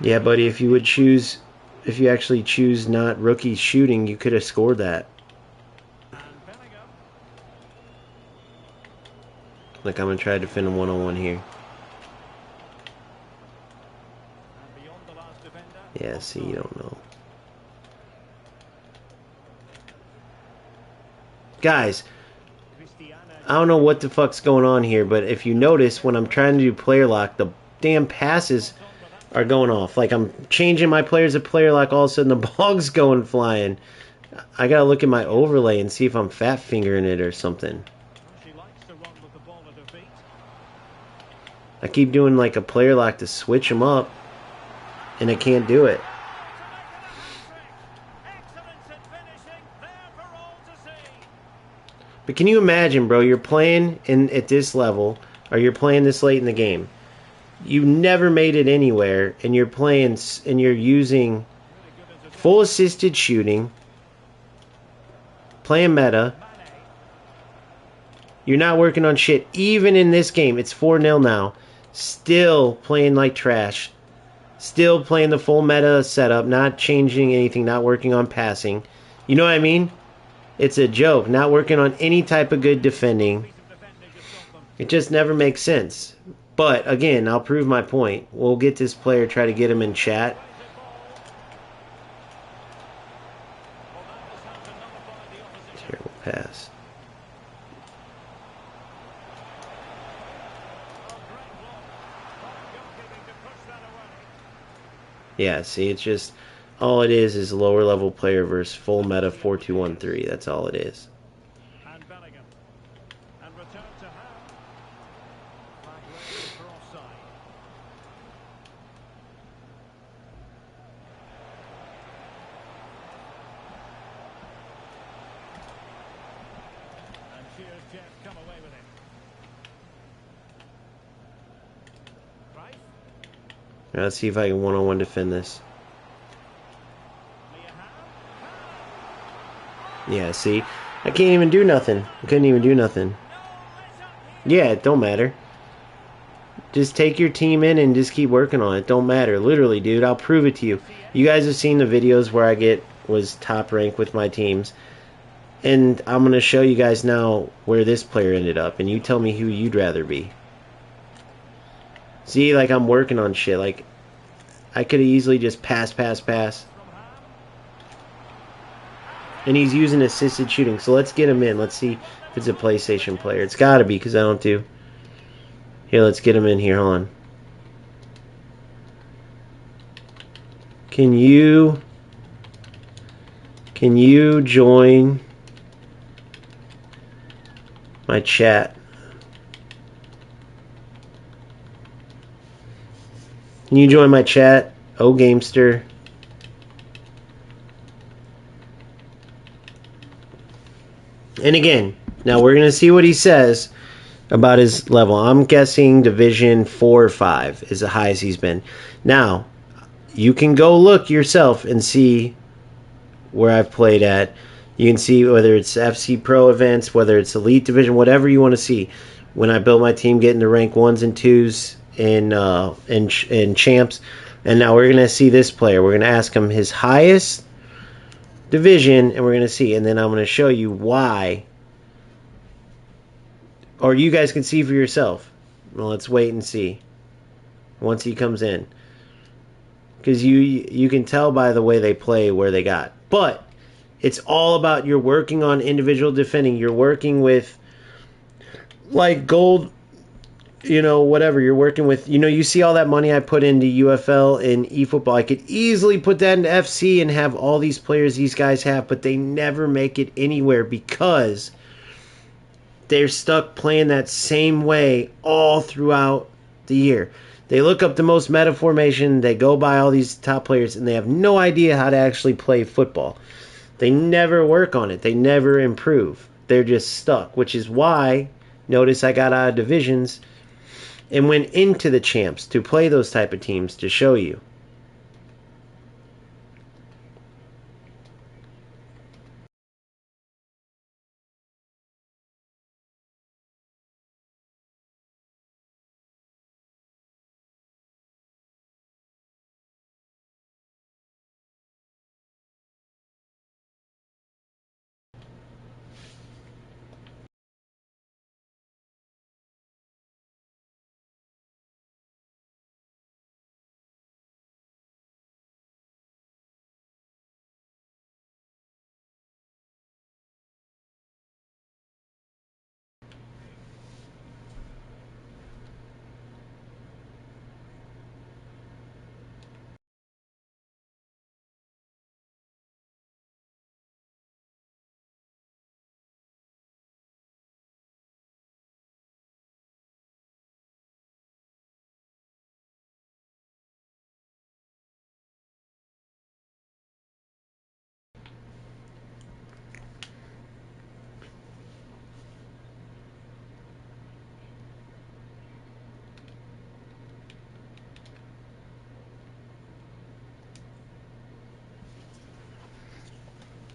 Yeah, buddy, if you actually choose not rookie shooting, you could have scored that. Look, I'm gonna try to defend a one-on-one here. Yeah, see, you don't know. Guys, I don't know what the fuck's going on here, but if you notice, when I'm trying to do player lock, the damn passes are going off. Like, I'm changing my players to player lock, all of a sudden the ball's going flying. I gotta look at my overlay and see if I'm fat fingering it or something. I keep doing like a player lock to switch them up, and I can't do it. But can you imagine, bro, you're playing at this level, or you're playing this late in the game. You never made it anywhere, and you're playing, and you're using full assisted shooting, playing meta. You're not working on shit. Even in this game, it's 4-0 now. Still playing like trash. Still playing the full meta setup, not changing anything, not working on passing. You know what I mean? It's a joke. Not working on any type of good defending. It just never makes sense. But, again, I'll prove my point. We'll get this player, try to get him in chat. Terrible pass. Yeah, see, it's just... all it is lower level player versus full meta 4-2-1-3. That's all it is. And Bellingham. And return to Ham. Flag raised for offside. And cheers, Jeff, come away with it. Right? Now, let's see if I can one-on-one defend this. Yeah, see? I can't even do nothing. I couldn't even do nothing. Yeah, it don't matter. Just take your team in and just keep working on it. Don't matter. Literally, dude, I'll prove it to you. You guys have seen the videos where I was top rank with my teams. And I'm going to show you guys now where this player ended up. And you tell me who you'd rather be. See, like, I'm working on shit. Like, I could have easily just pass. And he's using assisted shooting. So let's get him in. Let's see if it's a PlayStation player. It's got to be, because I don't do... Here, let's get him in here. Hold on. Can you join my chat. Can you join my chat? Oh, Gamester. And again, now we're going to see what he says about his level. I'm guessing Division 4 or 5 is the highest he's been. Now, you can go look yourself and see where I've played at. You can see whether it's FC Pro events, whether it's Elite Division, whatever you want to see. When I built my team, getting to rank 1s and 2s in champs. And now we're going to see this player. We're going to ask him his highest division, and we're going to see. And then I'm going to show you why. Or you guys can see for yourself. Well, let's wait and see once he comes in. Because you can tell by the way they play where they got. But it's all about you're working on individual defending. You're working with, like, gold, whatever. You're working with, you see all that money I put into UFL and eFootball. I could easily put that into FC and have all these players these guys have, but they never make it anywhere because they're stuck playing that same way all throughout the year. They look up the most meta formation, they go by all these top players, and they have no idea how to actually play football. They never work on it. They never improve. They're just stuck, which is why, notice I got out of divisions and went into the champs to play those type of teams to show you.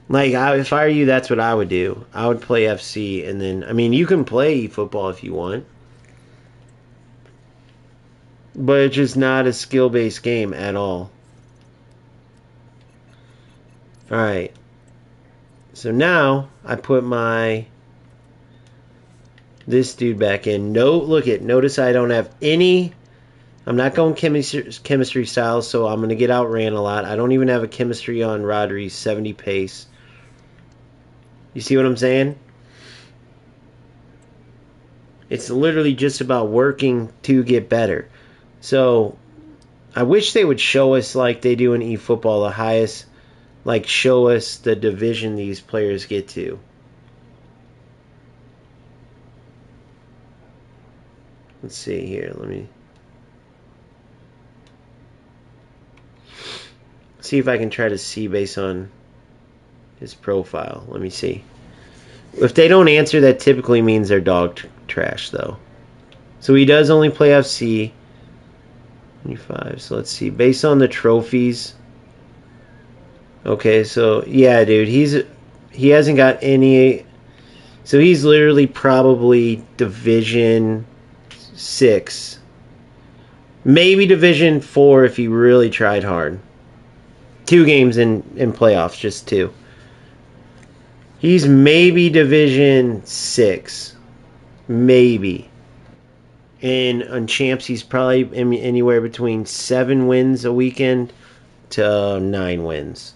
Like, if I were you, that's what I would do. I would play FC, and then, you can play football if you want. But it's just not a skill-based game at all. Alright. So now, I put this dude back in. Notice I don't have any... I'm not going chemistry style, so I'm going to get outran a lot. I don't even have a chemistry on Rodri's 70 pace. You see what I'm saying? It's literally just about working to get better. So, I wish they would show us like they do in eFootball, the highest, like show us the division these players get to. Let's see here, let me see if I can try to see based on his profile. Let me see. If they don't answer, that typically means they're dog trash, though. So he does only play FC. 25. So let's see. Based on the trophies. Okay, so yeah, dude, he hasn't got any. So he's literally probably Division 6, maybe Division 4 if he really tried hard. 2 games in playoffs, just 2. He's maybe Division 6. Maybe. And on champs, he's probably anywhere between 7 wins a weekend to 9 wins.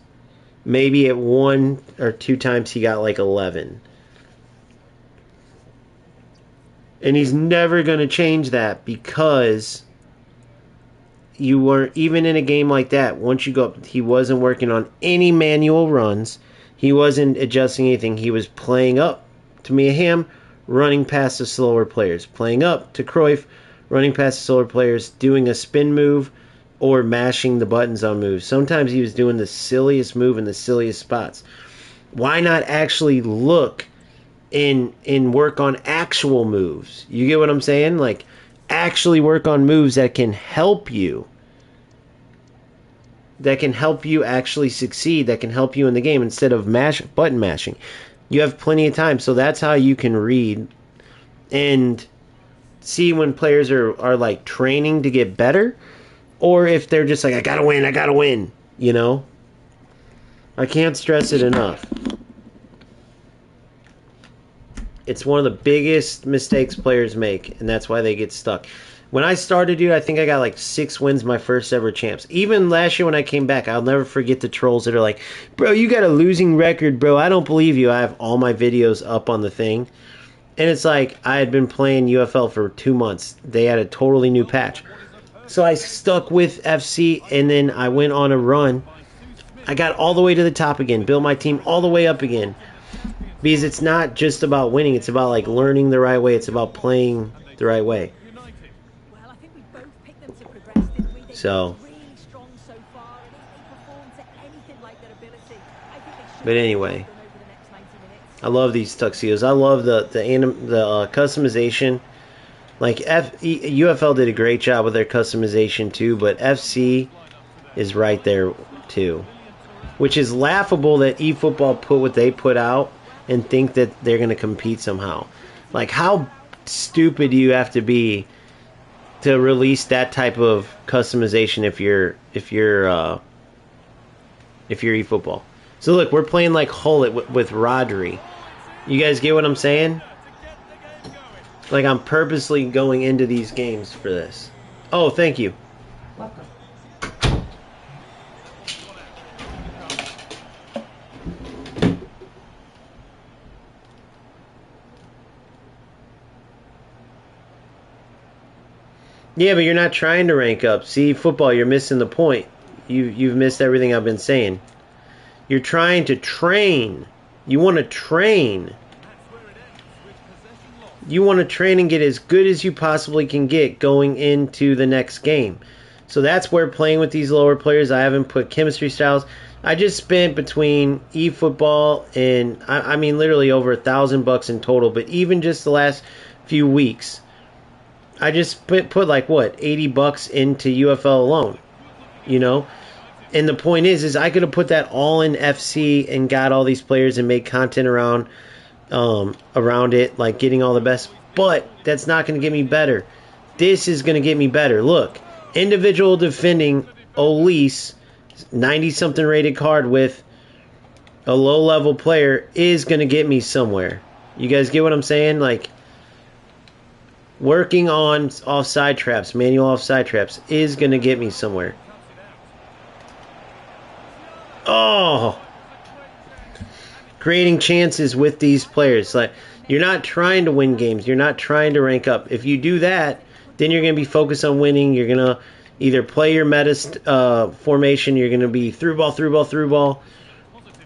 Maybe at 1 or 2 times he got like 11. And he's never going to change that because you were, even in a game like that, once you go up, he wasn't working on any manual runs. He wasn't adjusting anything. He was playing up to Mia Hamm, running past the slower players. Playing up to Cruyff, running past the slower players, doing a spin move, or mashing the buttons on moves. Sometimes he was doing the silliest move in the silliest spots. Why not actually look and work on actual moves? You get what I'm saying? Like, actually work on moves that can help you. That can help you actually succeed. That can help you in the game instead of button mashing. You have plenty of time. So that's how you can read and see when players are like training to get better, or if they're just like, I gotta win, you know? I can't stress it enough. It's one of the biggest mistakes players make, and that's why they get stuck. When I started, dude, I think I got like 6 wins my first ever champs. Even last year when I came back, I'll never forget the trolls that are like, bro, you got a losing record, bro. I don't believe you. I have all my videos up on the thing. And it's like, I had been playing UFL for 2 months. They had a totally new patch. So I stuck with FC, and then I went on a run. I got all the way to the top again, built my team all the way up again. Because it's not just about winning, it's about like learning the right way, it's about playing the right way. So, but anyway, I love these tuxedos. I love the customization. Like UFL did a great job with their customization too, but FC is right there too. Which is laughable that eFootball put what they put out and think that they're going to compete somehow. Like, how stupid do you have to be to release that type of customization if you're eFootball? So look, we're playing like Hullet with Rodri. You guys get what I'm saying? Like, I'm purposely going into these games for this. Oh, thank you. Welcome. Yeah, but you're not trying to rank up. See, football, you're missing the point. You've missed everything I've been saying. You're trying to train. You want to train. You want to train and get as good as you possibly can get going into the next game. So that's where playing with these lower players, I haven't put chemistry styles. I just spent between eFootball and, I mean, literally over $1,000 in total. But even just the last few weeks, I just put like, what, $80 into UFL alone, you know? And the point is I could have put that all in FC and got all these players and made content around it, like getting all the best. But that's not going to get me better. This is going to get me better. Look, individual defending Olise, 90-something rated card with a low-level player is going to get me somewhere. You guys get what I'm saying? Like, working on offside traps, manual offside traps, is going to get me somewhere. Oh! Creating chances with these players. Like, you're not trying to win games. You're not trying to rank up. If you do that, then you're going to be focused on winning. You're going to either play your meta formation. You're going to be through ball.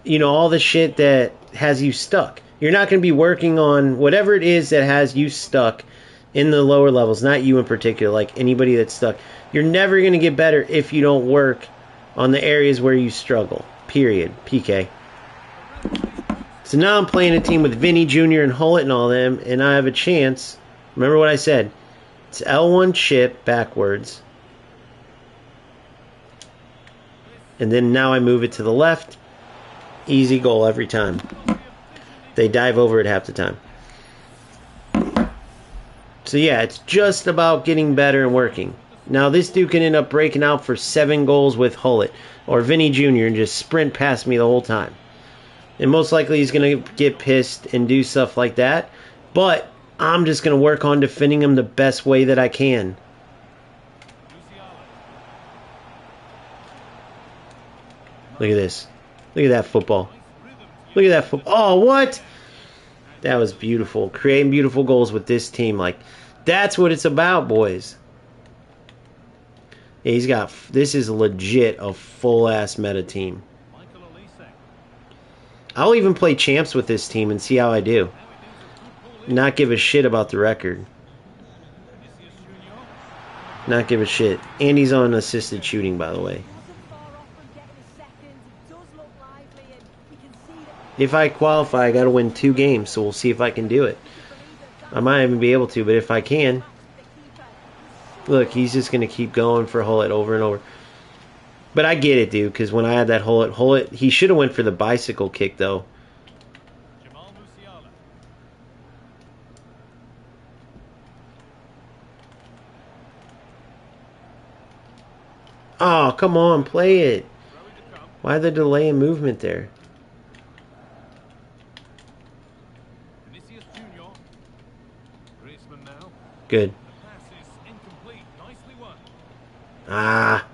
You know, all the shit that has you stuck. You're not going to be working on whatever it is that has you stuck in the lower levels. Not you in particular, like anybody that's stuck. You're never going to get better if you don't work on the areas where you struggle. Period. PK. So now I'm playing a team with Vinny Jr. and Hullet and all them, and I have a chance. Remember what I said. It's L1 chip backwards. And then now I move it to the left. Easy goal every time. They dive over it half the time. So yeah, it's just about getting better and working. Now this dude can end up breaking out for 7 goals with Hullet or Vinny Jr. and just sprint past me the whole time. And most likely he's going to get pissed and do stuff like that. But I'm just going to work on defending him the best way that I can. Look at this. Look at that football. Look at that football. Oh, what? That was beautiful. Creating beautiful goals with this team. Like, that's what it's about, boys. Yeah, he's got... This is legit a full-ass meta team. I'll even play champs with this team and see how I do. not give a shit about the record. Not give a shit. And he's on assisted shooting, by the way. If I qualify, I got to win 2 games, so we'll see if I can do it. I might even be able to, but if I can... Look, he's just going to keep going for Hullet over and over. But I get it, dude, because when I had that Hullet, he should have went for the bicycle kick, though. Oh, come on, play it. Why the delay in movement there? Good. Ah.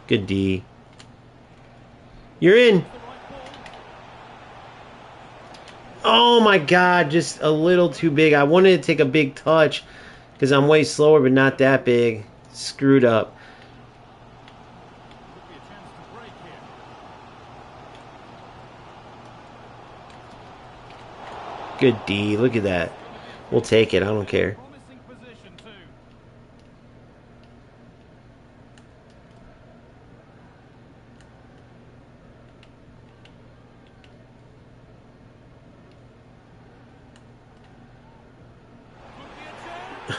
Good D. You're in. Oh my god, just a little too big. I wanted to take a big touch because I'm way slower, but not that big. Screwed up. Good D. Look at that. We'll take it. I don't care.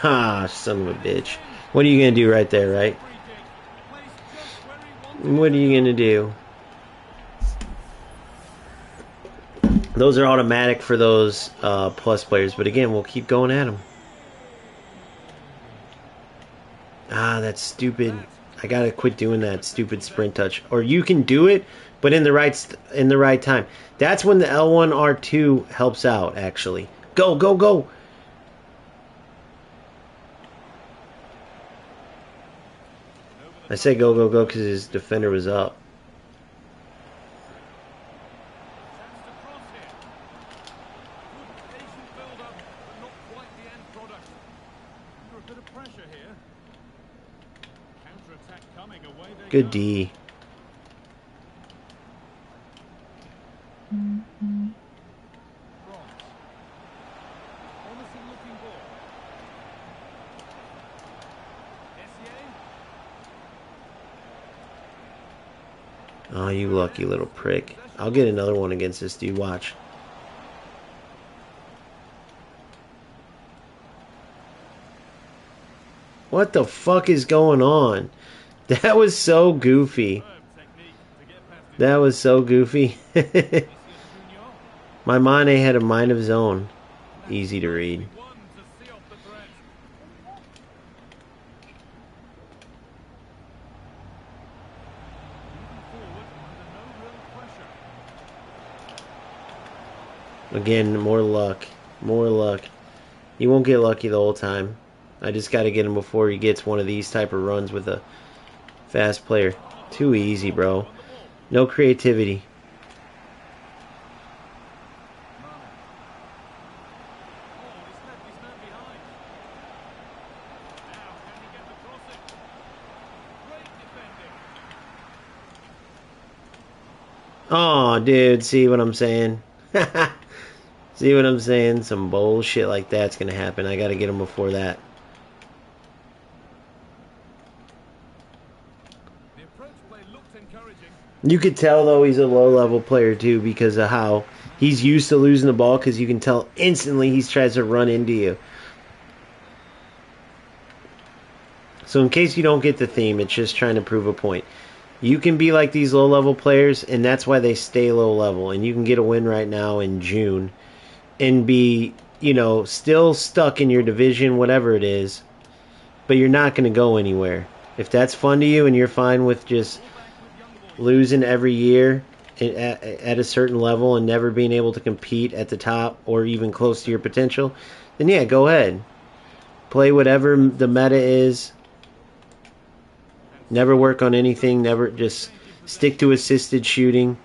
Ah, son of a bitch. What are you going to do right there, right? What are you going to do? Those are automatic for those plus players. But again, we'll keep going at them. Ah, that's stupid. I got to quit doing that stupid sprint touch. Or you can do it, but in the right time. That's when the L1, R2 helps out, actually. Go, go, go. I said go, go, go because his defender was up. Good D. Oh, you lucky little prick. I'll get another one against this dude. Watch. What the fuck is going on? That was so goofy. That was so goofy. My Mane had a mind of his own. Easy to read. Again, more luck. More luck. He won't get lucky the whole time. I just got to get him before he gets one of these type of runs with a fast player. Too easy, bro. No creativity. Oh, dude, see what I'm saying? See what I'm saying? Some bullshit like that's going to happen. I got to get him before that. You could tell, though, he's a low-level player, too, because of how he's used to losing the ball, because you can tell instantly he tries to run into you. So in case you don't get the theme, it's just trying to prove a point. You can be like these low-level players, and that's why they stay low-level. And you can get a win right now in June and be, you know, still stuck in your division, whatever it is, but you're not going to go anywhere. If that's fun to you and you're fine with just losing every year at a certain level and never being able to compete at the top or even close to your potential, then yeah, go ahead. Play whatever the meta is. Never work on anything. Never just stick to assisted shooting.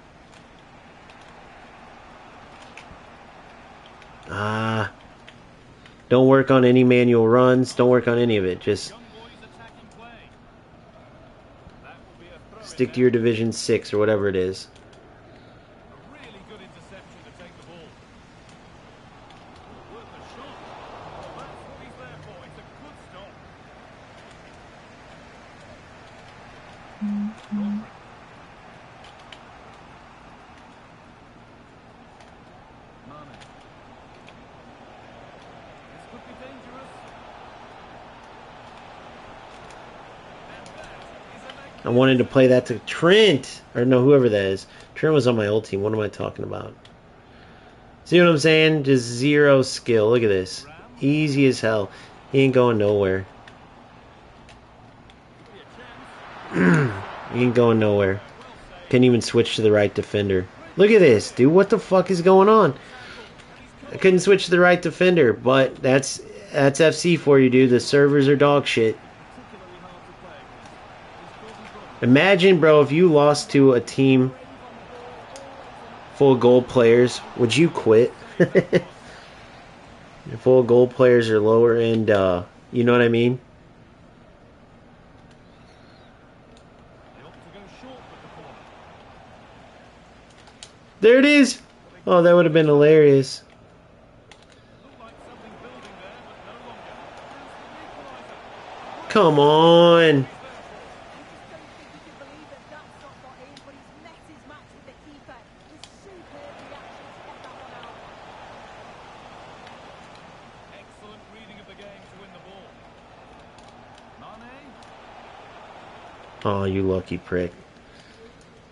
Don't work on any manual runs. Don't work on any of it. Just Stick to your Division 6 or whatever it is. A really good interception to take the ball. Worth a shot. Well, that's what he's there for. It's a good stop. Rodri. Mane. This could be dangerous. And that is a leg. I wanted to play that to Trent. Or no, whoever that is. Trent was on my old team. What am I talking about? See what I'm saying? Just zero skill. Look at this. Easy as hell. He ain't going nowhere. He ain't going nowhere. Can't even switch to the right defender. Look at this, dude. What the fuck is going on? I couldn't switch to the right defender, but that's FC for you, dude. The servers are dog shit. Imagine, bro, if you lost to a team full of gold players, would you quit? Full of gold players are lower and you know what I mean? There it is! Oh, that would have been hilarious. Come on! Excellent reading of the game to win the ball. Mane. Oh, you lucky prick.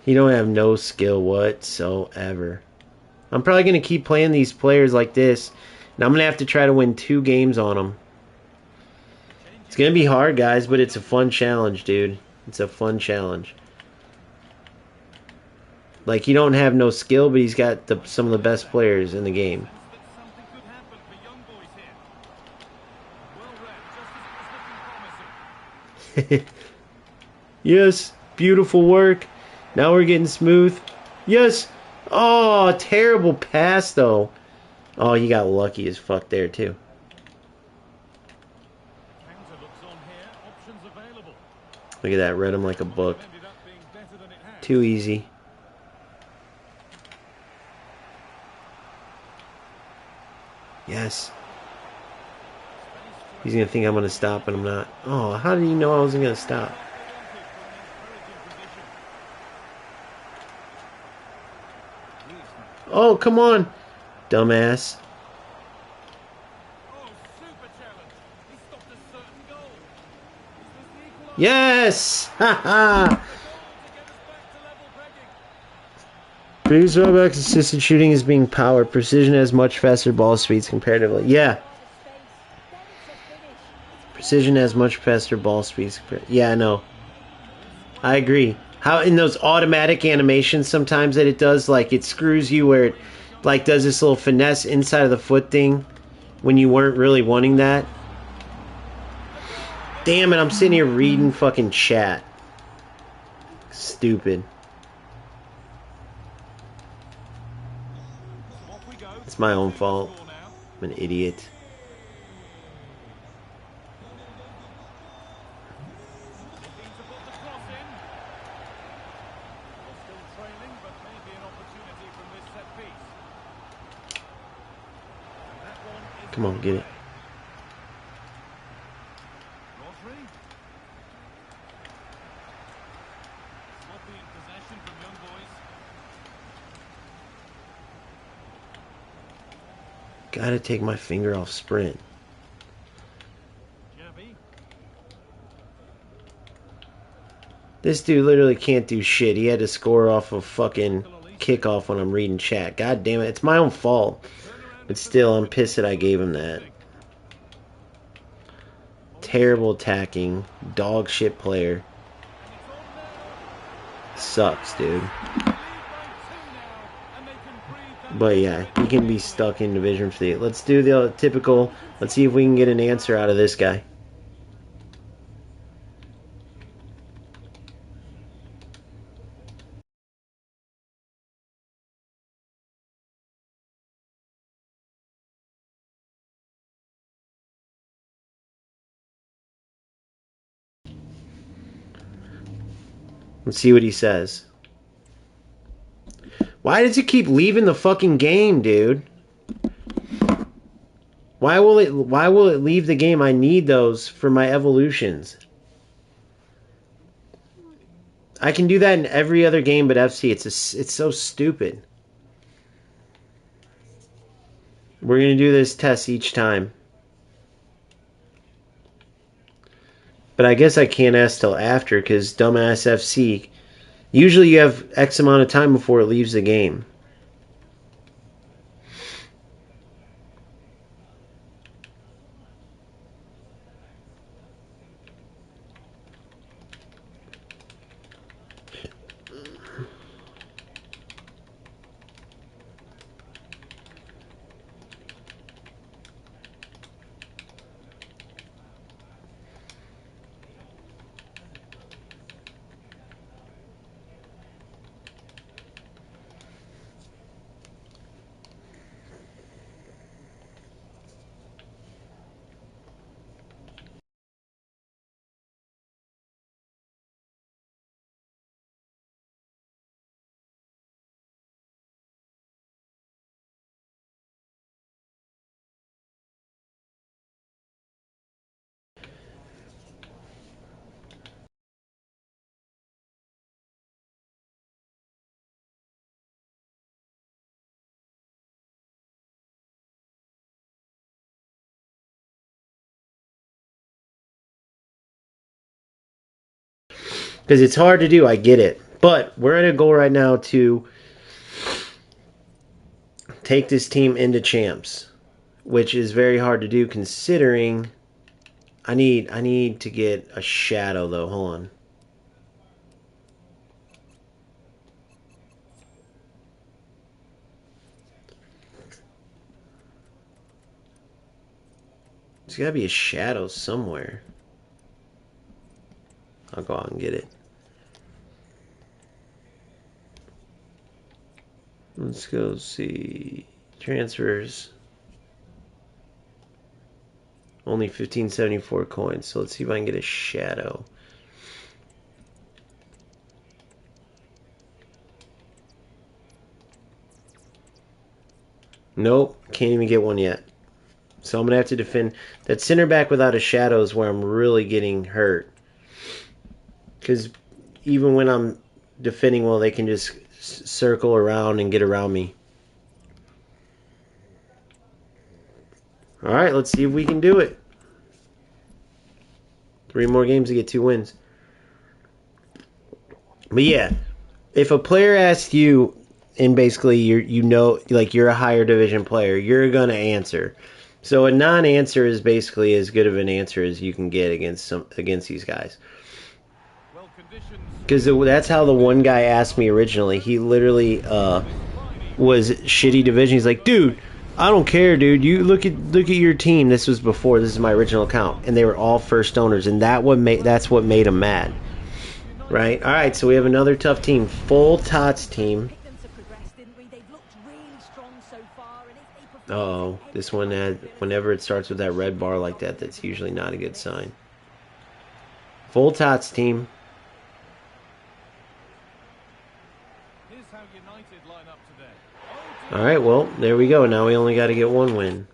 He don't have no skill whatsoever. I'm probably going to keep playing these players like this. And I'm going to have to try to win 2 games on them. It's going to be hard, guys, but it's a fun challenge, dude. It's a fun challenge. Like, he don't have no skill, but he's got some of the best players in the game. Something could happen for young boys here. Well read, just as it was looking promising. Yes, beautiful work. Now we're getting smooth. Yes. Oh, terrible pass, though. Oh, he got lucky as fuck there, too. Counter looks on here. Options available. Look at that. Read him like a book. Ended up being better than it had. Too easy. Yes. He's going to think I'm going to stop, but I'm not. Oh, how did he know I wasn't going to stop? Oh, come on. Dumbass. Oh, super challenge. He stopped a certain goal. Is this the equaliser? Yes! Ha ha! Goal to get us back to level pegging. Previous drawbacks, assisted shooting is being power. Precision has much faster ball speeds comparatively. Yeah. Precision has much faster ball speeds. Yeah, I know. I agree. How in those automatic animations sometimes that it does, like it screws you where it like does this little finesse inside of the foot thing when you weren't really wanting that. Damn it, I'm sitting here reading fucking chat. Stupid. Off we go. It's my own fault. Score now. I'm an idiot. Looking to put the cross in. Well, still trailing, but maybe an opportunity from this set piece. And that one is Come on, get it. Rodri. Sloppy in possession from young boys. Gotta take my finger off sprint. Javi. This dude literally can't do shit. He had to score off of fucking kickoff when I'm reading chat. God damn it. It's my own fault. But still, I'm pissed that I gave him that. Terrible attacking. Dog shit player. Sucks, dude. But yeah, he can be stuck in Division 3. Let's do the typical. Let's see if we can get an answer out of this guy. Let's see what he says. Why does it keep leaving the fucking game, dude? Why will it leave the game? I need those for my evolutions. I can do that in every other game but FC. It's so stupid. We're going to do this test each time. But I guess I can't ask till after because dumbass FC. Usually you have X amount of time before it leaves the game. Because it's hard to do, I get it. But we're at a goal right now to take this team into champs, which is very hard to do considering I need to get a shadow though. Hold on. There's got to be a shadow somewhere. I'll go out and get it. Let's go see transfers. Only 1574 coins, so let's see if I can get a shadow. Nope, can't even get one yet. So I'm going to have to defend. That center back without a shadow is where I'm really getting hurt. Because even when I'm defending well, they can just circle around and get around me. Alright, let's see if we can do it. 3 more games to get 2 wins. But yeah, if a player asks you, and basically you're a higher division player, you're going to answer. So a non-answer is basically as good of an answer as you can get against these guys. Because that's how the one guy asked me originally. He literally was shitty division. He's like, dude, I don't care, dude. You look at your team. This was before. This is my original account, and they were all first owners, and that's what made him mad. Right? All right. So we have another tough team, full tots team. Uh-oh, this one whenever it starts with that red bar like that, that's usually not a good sign. Full tots team. All right, well, there we go. Now we only got to get 1 win.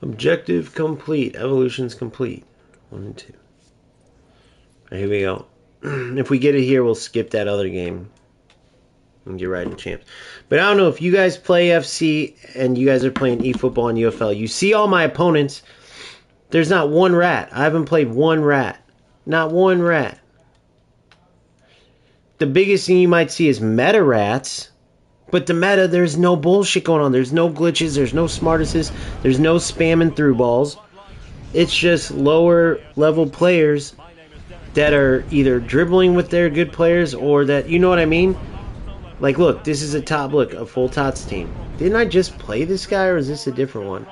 Objective complete. Evolution's complete. 1 and 2. Right, here we go. If we get it here, we'll skip that other game and get right into champs. But I don't know if you guys play FC and you guys are playing eFootball and UFL. You see all my opponents. There's not one rat. I haven't played one rat. Not one rat. The biggest thing you might see is meta rats. But the meta, there's no bullshit going on. There's no glitches. There's no smart assists. There's no spamming through balls. It's just lower level players that are either dribbling with their good players or that, you know what I mean? Like, look, this is a full tots team. Didn't I just play this guy or is this a different one?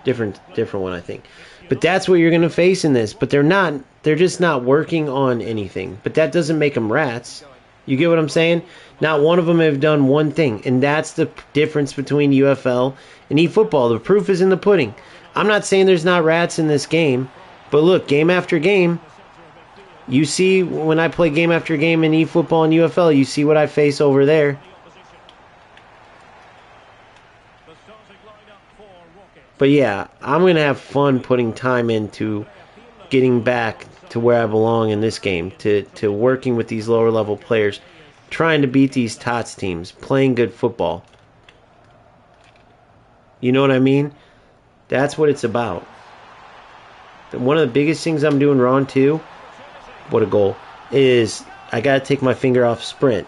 Different one, I think. But that's what you're going to face in this. But they're just not working on anything. But that doesn't make them rats. You get what I'm saying? Not one of them have done one thing. And that's the difference between UFL and eFootball. The proof is in the pudding. I'm not saying there's not rats in this game. But look, game after game, you see when I play game after game in eFootball and UFL, you see what I face over there. But yeah, I'm going to have fun putting time into getting back to where I belong in this game, to working with these lower level players, trying to beat these TOTS teams, playing good football. You know what I mean? That's what it's about. One of the biggest things I'm doing wrong too, what a goal, is I got to take my finger off sprint.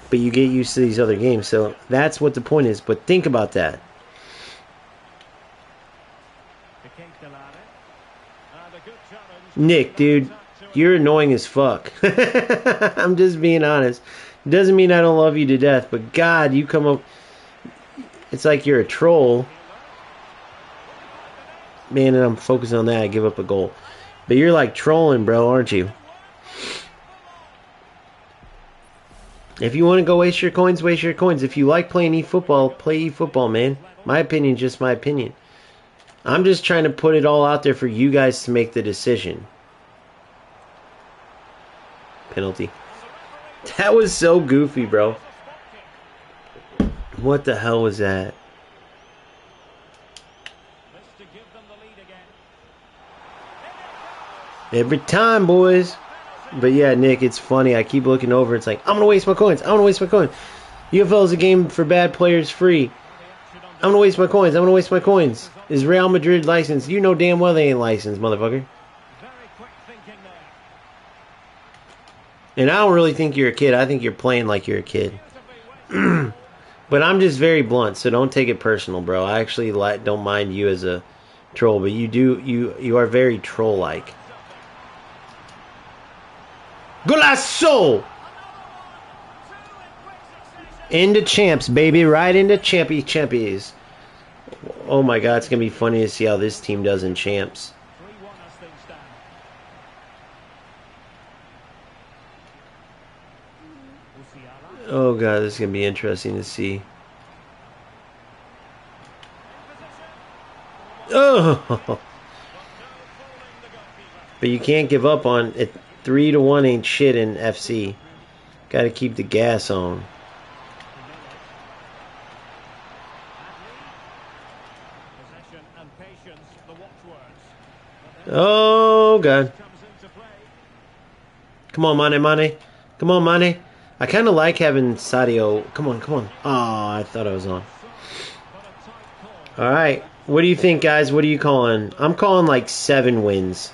But you get used to these other games, so that's what the point is. But think about that. Nick, dude, you're annoying as fuck. I'm just being honest. It doesn't mean I don't love you to death, but God, you come up... It's like you're a troll. Man, and I'm focusing on that, I give up a goal. But you're like trolling, bro, aren't you? If you want to go waste your coins, waste your coins. If you like playing eFootball, play eFootball, man. My opinion's just my opinion. I'm just trying to put it all out there for you guys to make the decision. Penalty. That was so goofy, bro. What the hell was that? Every time, boys. But yeah, Nick, it's funny. I keep looking over. It's like, I'm going to waste my coins. I'm going to waste my coins. UFL is a game for bad players free. I'm going to waste my coins. I'm going to waste my coins. Is Real Madrid licensed? You know damn well they ain't licensed, motherfucker. And I don't really think you're a kid. I think you're playing like you're a kid. But I'm just very blunt, so don't take it personal, bro. I actually don't mind you as a troll, but you are very troll-like. Golazo! Into champs, baby. Right into champies. Oh my God, it's going to be funny to see how this team does in champs. Oh God, this is going to be interesting to see. Oh! But you can't give up on it. 3-1 ain't shit in FC. Got to keep the gas on. Oh God. Come on, Mane. Come on, Mane. I kind of like having Sadio. Come on. Oh, I thought I was on. All right. What do you think, guys? What are you calling? I'm calling like 7 wins.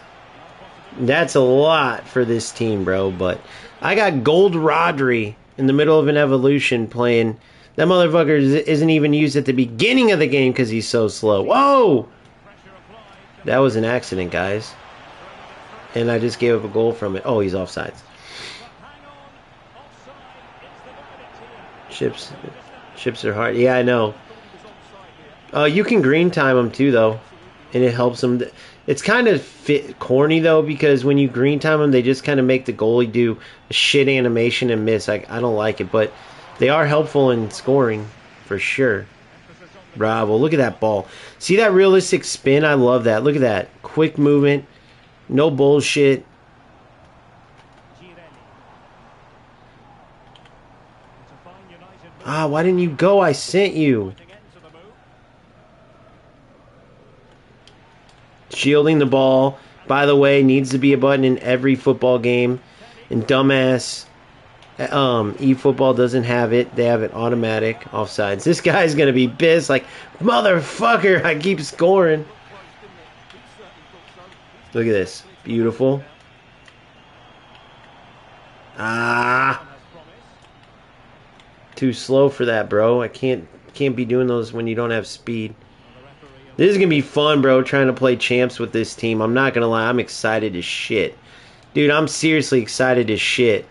That's a lot for this team, bro. But I got Gold Rodri in the middle of an evolution playing. That motherfucker isn't even used at the beginning of the game because he's so slow. Whoa! That was an accident, guys. And I just gave up a goal from it. Oh, he's offsides. Chips are hard. Yeah, I know. You can green time them too, though. And it helps them. It's kind of corny, though, because when you green time them, they just kind of make the goalie do a shit animation and miss. I don't like it, but they are helpful in scoring, for sure. Bravo. Look at that ball. See that realistic spin? I love that. Look at that. Quick movement. No bullshit. Ah, why didn't you go? I sent you. Shielding the ball. By the way, needs to be a button in every football game. And dumbass eFootball doesn't have it. They have it automatic. Offsides. This guy's going to be pissed. Like, motherfucker, I keep scoring. Look at this. Beautiful. Ah. Too slow for that, bro. I can't be doing those when you don't have speed. This is going to be fun, bro, trying to play champs with this team. I'm not going to lie. I'm excited as shit. Dude, I'm seriously excited as shit.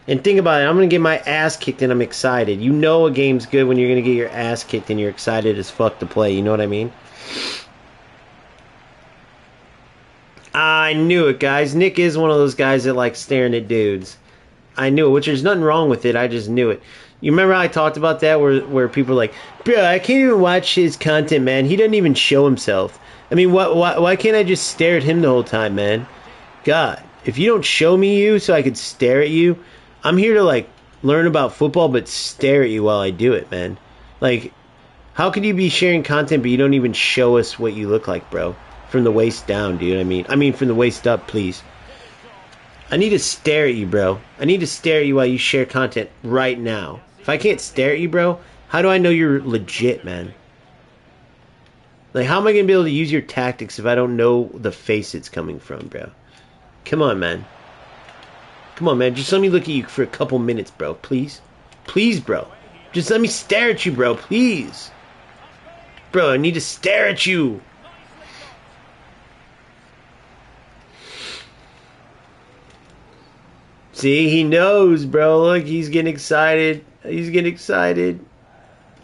And think about it, I'm going to get my ass kicked and I'm excited. You know a game's good when you're going to get your ass kicked and you're excited as fuck to play. You know what I mean? I knew it, guys. Nick is one of those guys that likes staring at dudes. I knew it, which there's nothing wrong with it. I just knew it. You remember how I talked about that where people are like, bro, I can't even watch his content, man. He doesn't even show himself. I mean, why can't I just stare at him the whole time, man? God, if you don't show me you so I could stare at you, I'm here to, like, learn about football but stare at you while I do it, man. Like, how could you be sharing content but you don't even show us what you look like, bro? From the waist down, dude. I mean from the waist up, please. I need to stare at you, bro. I need to stare at you while you share content right now. If I can't stare at you, bro, how do I know you're legit, man? Like, how am I going to be able to use your tactics if I don't know the face it's coming from, bro? Come on, man. Come on, man. Just let me look at you for a couple minutes, bro. Please? Please, bro. Just let me stare at you, bro. Please. Bro, I need to stare at you. See, he knows, bro. Look, he's getting excited. He's getting excited.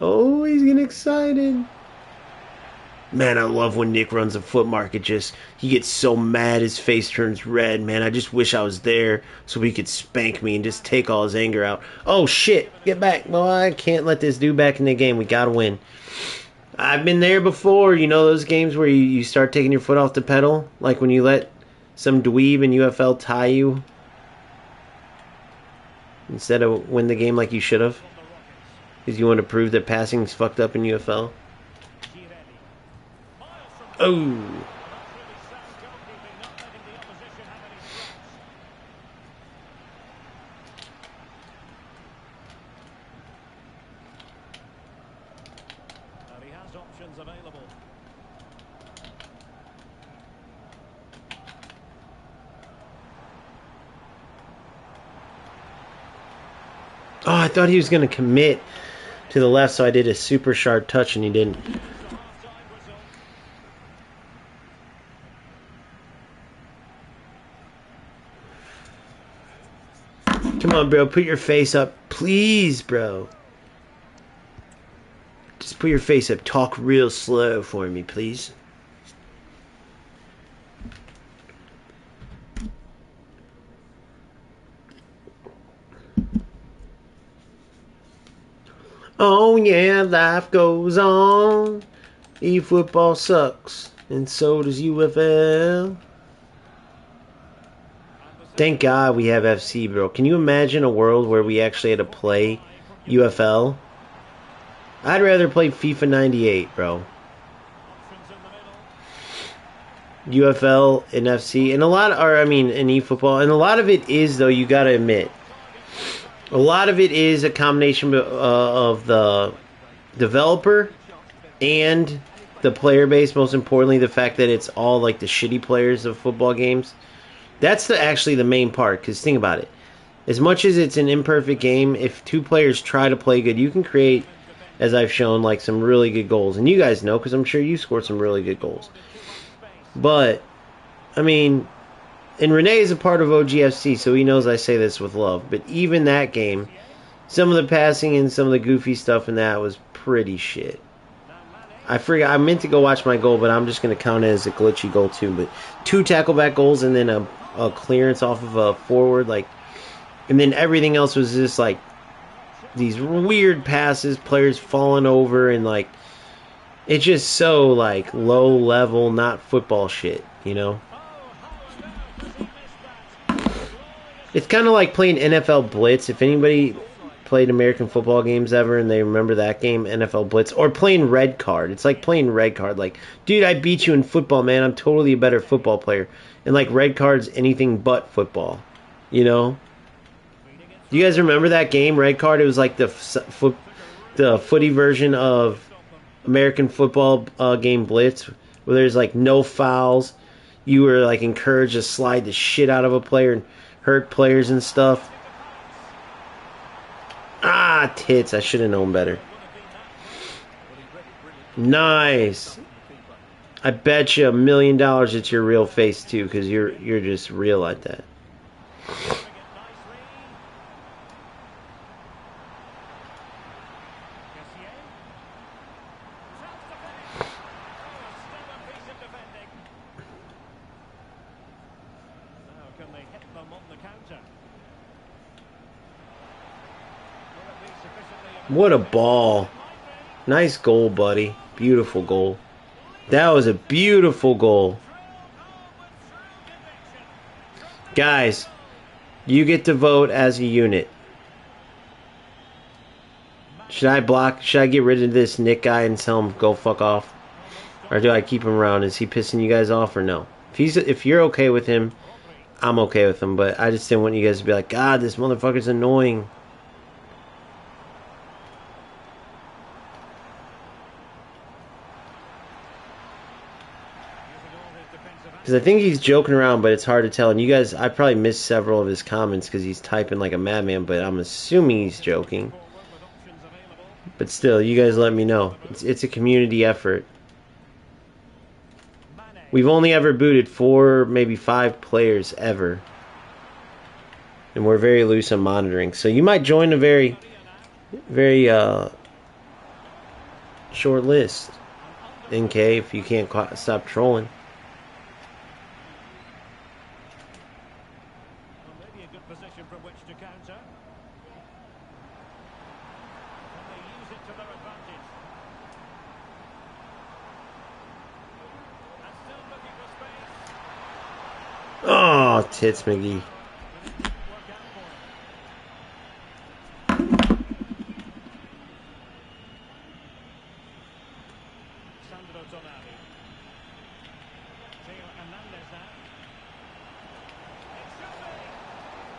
Oh, he's getting excited. Man, I love when Nick runs a foot mark. He gets so mad his face turns red. Man, I just wish I was there so he could spank me and just take all his anger out. Oh, shit. Get back. Well, I can't let this dude back in the game. We gotta win. I've been there before. You know those games where you start taking your foot off the pedal? Like when you let some dweeb in UFL tie you? Instead of win the game like you should have? Because you want to prove that passing's fucked up in UFL? Oh! He has options available. Oh, I thought he was going to commit to the left, so I did a super sharp touch and he didn't. Come on, bro. Put your face up. Please, bro. Just put your face up. Talk real slow for me, please. Oh yeah, life goes on. E-football sucks. And so does UFL. Thank God we have FC, bro. Can you imagine a world where we actually had to play UFL? I'd rather play FIFA 98, bro. UFL and FC. And a lot, in e-football. And a lot of it is, though, you gotta admit. A lot of it is a combination of the developer and the player base. Most importantly, the fact that it's all like the shitty players of football games. That's actually the main part. Because think about it. As much as it's an imperfect game, if two players try to play good, you can create, as I've shown, like some really good goals. And you guys know, because I'm sure you scored some really good goals. But, I mean... And Renee is a part of OGFC, so he knows I say this with love. But even that game, some of the passing and some of the goofy stuff in that was pretty shit. I forgot. I meant to go watch my goal, but I'm just going to count it as a glitchy goal too. But 2 tackleback goals and then a clearance off of a forward, and then everything else was just like these weird passes, players falling over, and it's just so low level, not football shit, you know. It's kind of like playing NFL Blitz. If anybody played American football games ever and they remember that game, NFL Blitz, or playing Red Card. It's like playing Red Card. Dude, I beat you in football, man. I'm totally a better football player. And Red Card's anything but football, you know? Do you guys remember that game, Red Card? It was like the footy version of American football game Blitz, where there's no fouls. You were encouraged to slide the shit out of a player and hurt players and stuff. Ah, tits. I should have known better. Nice. I bet you $1 million it's your real face too, because you're just real like that. What a ball. Nice goal, buddy. Beautiful goal. That was a beautiful goal. Guys, you get to vote as a unit. Should I get rid of this Nick guy and tell him go fuck off? Or do I keep him around? Is he pissing you guys off or no? If you're okay with him, I'm okay with him, but I just didn't want you guys to be like, God, this motherfucker's annoying. Because I think he's joking around, but it's hard to tell. And you guys, I probably missed several of his comments because he's typing like a madman, but I'm assuming he's joking. But still, you guys let me know. It's a community effort. We've only ever booted 4, maybe 5 players ever. And we're very loose on monitoring. So you might join a very, very short list. NK, if you can't stop trolling. Maybe a good position from which to counter. And they use it to their advantage. And still looking for space. Oh, tits, McGee. Work out for him. Sandro Tonali. Theo Hernandez now. It should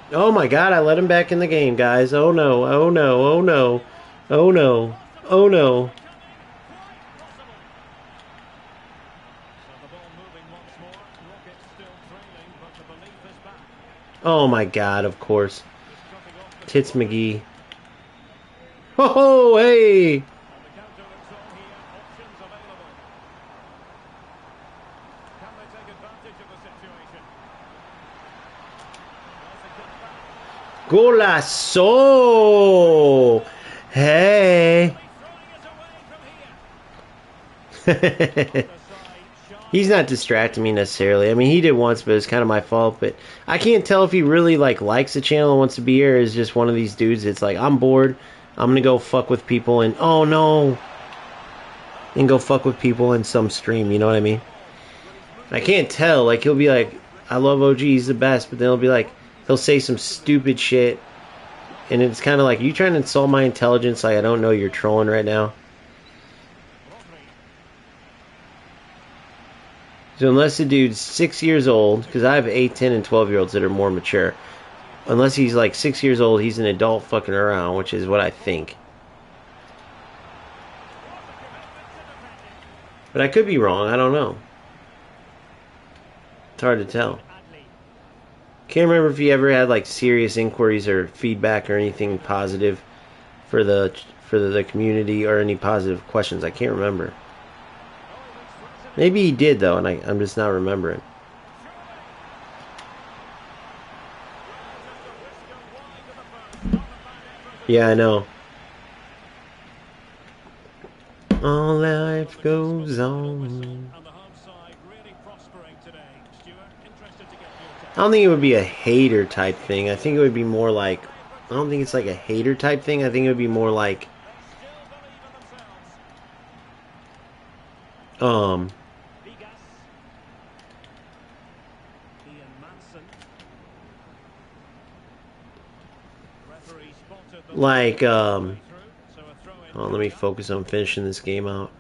be. Oh my God, I let him back in the game, guys. Oh no, oh no, oh no, oh no, oh no. So the ball moving once more. Rockets still trailing, but the belief is back. Oh my God, of course. Just cutting off the Tits McGee. Oh, hey! And the counter looks on here. Options available. Can they take advantage of the situation? There's a good back. Golazo! Hey! Throwing it away from here. He's not distracting me necessarily. I mean, he did once, but it's kind of my fault. But I can't tell if he really likes the channel and wants to be here, or is just one of these dudes that's like, I'm bored, I'm gonna go fuck with people, and oh no, and go fuck with people in some stream. You know what I mean? I can't tell. Like, he'll be like, I love OG, he's the best, but then he'll be like, he'll say some stupid shit, and it's kind of like, you trying to insult my intelligence? Like, I don't know, you're trolling right now. So unless the dude's 6 years old, because I have 8, 10, and 12-year-olds that are more mature. Unless he's like 6 years old, he's an adult fucking around, which is what I think. But I could be wrong, I don't know. It's hard to tell. Can't remember if he ever had like serious inquiries or feedback or anything positive for the community, or any positive questions. I can't remember. Maybe he did though, and I'm just not remembering. Yeah, I know. All life goes on. I don't think it would be a hater type thing. I think it would be more like, I don't think it's like a hater type thing. I think it would be more like oh, let me focus on finishing this game out.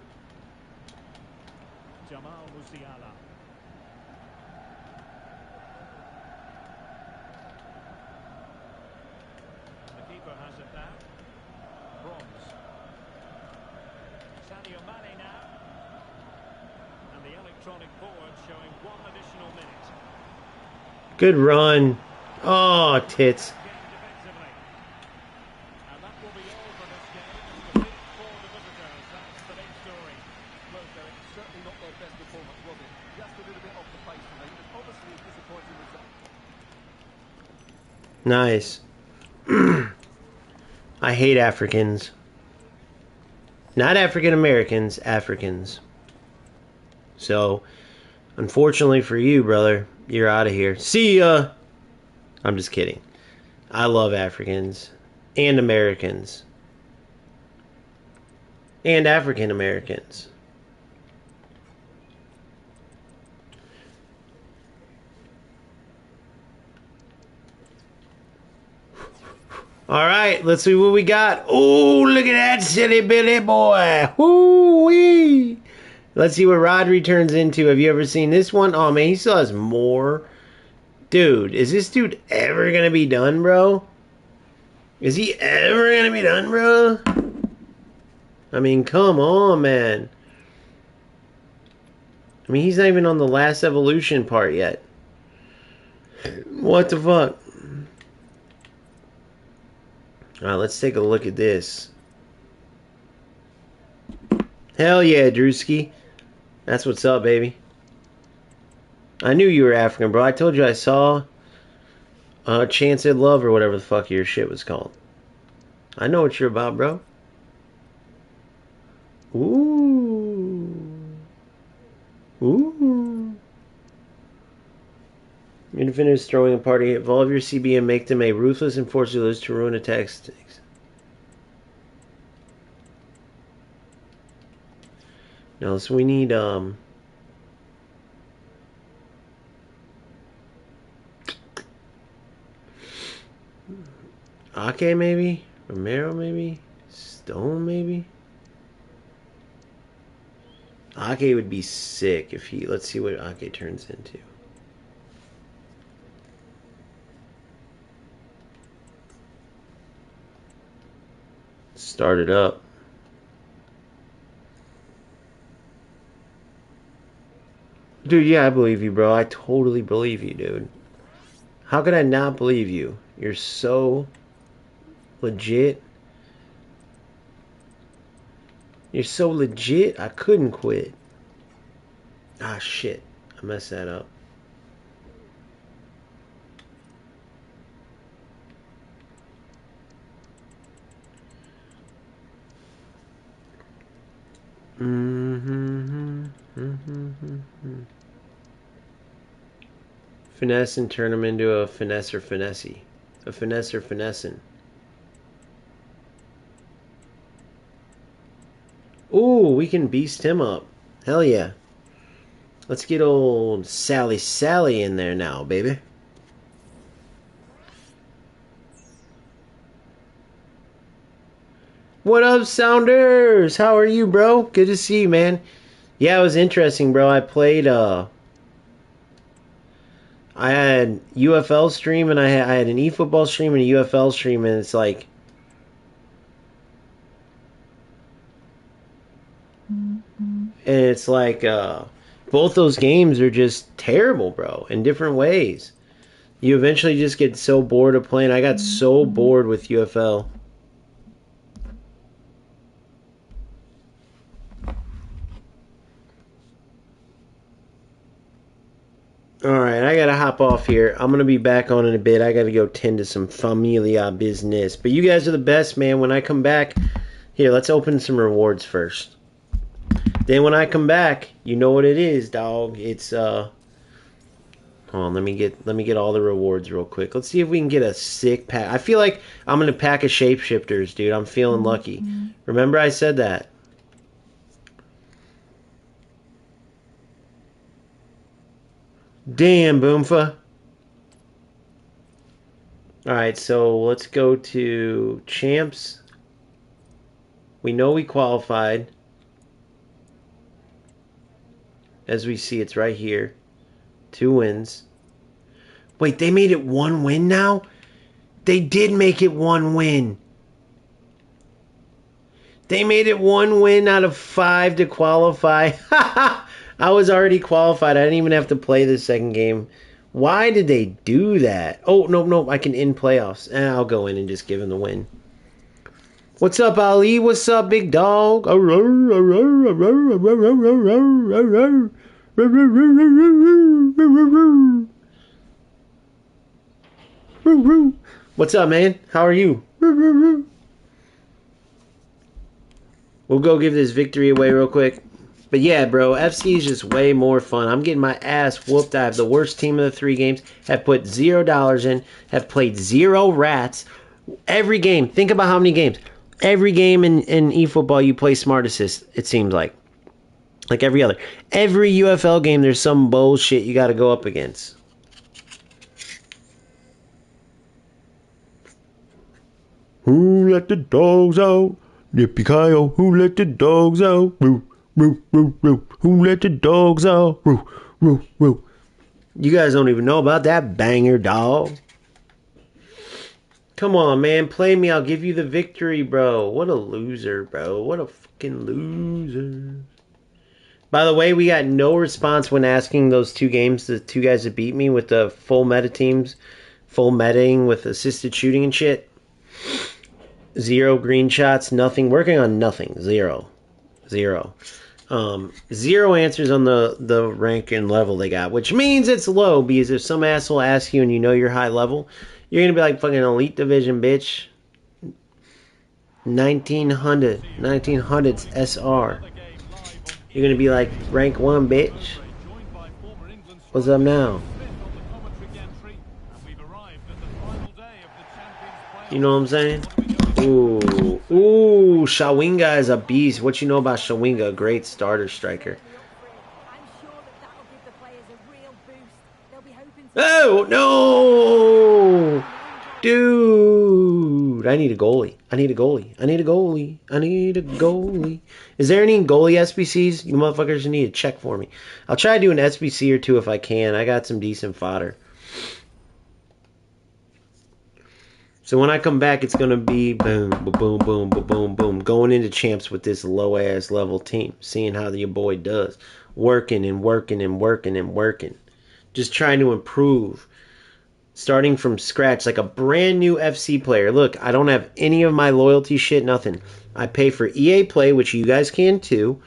Good run. Oh, tits. Nice. I hate Africans. Not African Americans, Africans. So, unfortunately for you, brother, you're out of here. See ya! I'm just kidding. I love Africans and Americans. And African Americans. All right, let's see what we got. Oh, look at that silly Billy boy. Woo-wee. Let's see what Rodri turns into. Have you ever seen this one? Oh, man, he still has more. Dude, is this dude ever going to be done, bro? Is he ever going to be done, bro? I mean, come on, man. I mean, he's not even on the last evolution part yet. What the fuck? Alright, let's take a look at this. Hell yeah, Drewski. That's what's up, baby. I knew you were African, bro. I told you I saw Chance at Love or whatever the fuck your shit was called. I know what you're about, bro. Ooh. Ooh. Infinity's throwing a party. Evolve your CB and make them a ruthless and force you to ruin attack sticks. Now, so we need Ake maybe? Romero maybe? Stone maybe? Ake would be sick if he... Let's see what Ake turns into. Start it up. Dude, yeah, I believe you, bro. I totally believe you, dude. How could I not believe you? You're so legit. You're so legit, I couldn't quit. Ah, shit. I messed that up. Finesse and turn him into a finesse or finessey. A finesse or finessing. Ooh, we can beast him up. Hell yeah. Let's get old Sally in there now, baby. What up, Sounders? How are you, bro? Good to see you, man. Yeah, it was interesting, bro. I played, I had UFL stream, and I had an eFootball stream and a UFL stream, and it's like... And it's like, both those games are just terrible, bro, in different ways. You eventually just get so bored of playing. I got so bored with UFL. Alright, I gotta hop off here. I'm gonna be back on in a bit. I gotta go tend to some familia business. But you guys are the best, man. When I come back... Here, let's open some rewards first. Then when I come back, you know what it is, dog. It's, Hold on, let me get all the rewards real quick. Let's see if we can get a sick pack. I feel like I'm gonna pack of shapeshifters, dude. I'm feeling lucky. Remember I said that. Damn, Boomfa. Alright, so let's go to champs. We know we qualified. As we see, it's right here. 2 wins. Wait, they made it 1 win now? They did make it 1 win. They made it 1 win out of 5 to qualify. I was already qualified. I didn't even have to play the second game. Why did they do that? Oh, nope. I can end playoffs. I'll go in and just give him the win. What's up, Ali? What's up, big dog? What's up, man? How are you? We'll go give this victory away real quick. But yeah, bro, FC is just way more fun. I'm getting my ass whooped. I have the worst team of the 3 games. Have put $0 in. Have played 0 rats. Every game. Think about how many games. Every game in eFootball, you play Smart Assist, it seems like. Like every other. Every UFL game, there's some bullshit you got to go up against. Who let the dogs out? Yippee-ki-yo, who let the dogs out? Woo, woo, woo, woo. Who let the dogs out? Woo, woo, woo. You guys don't even know about that banger, dog. Come on, man. Play me. I'll give you the victory, bro. What a loser, bro. What a fucking loser. By the way, we got no response when asking those two games, the two guys that beat me with the full meta teams, full meting with assisted shooting and shit. 0 green shots, nothing. Working on nothing. 0. 0 answers on the rank and level they got, which means it's low, because if some asshole asks you and you know you're high level, you're going to be like, fucking elite division, bitch. 1900s SR. You're going to be like, rank 1, bitch. What's up now? You know what I'm saying? Ooh, Shawinga is a beast. What you know about Shawinga? A great starter striker. Oh, no! Dude, I need a goalie. I need a goalie. I need a goalie. I need a goalie. Is there any goalie SBCs? You motherfuckers need to check for me. I'll try to do an SBC or two if I can. I got some decent fodder. So when I come back, it's going to be boom, boom, boom, boom, boom, boom. Going into champs with this low-ass level team. Seeing how your boy does. Working and working and working and working. Just trying to improve. Starting from scratch like a brand new FC player. Look, I don't have any of my loyalty shit, nothing. I pay for EA Play, which you guys can too.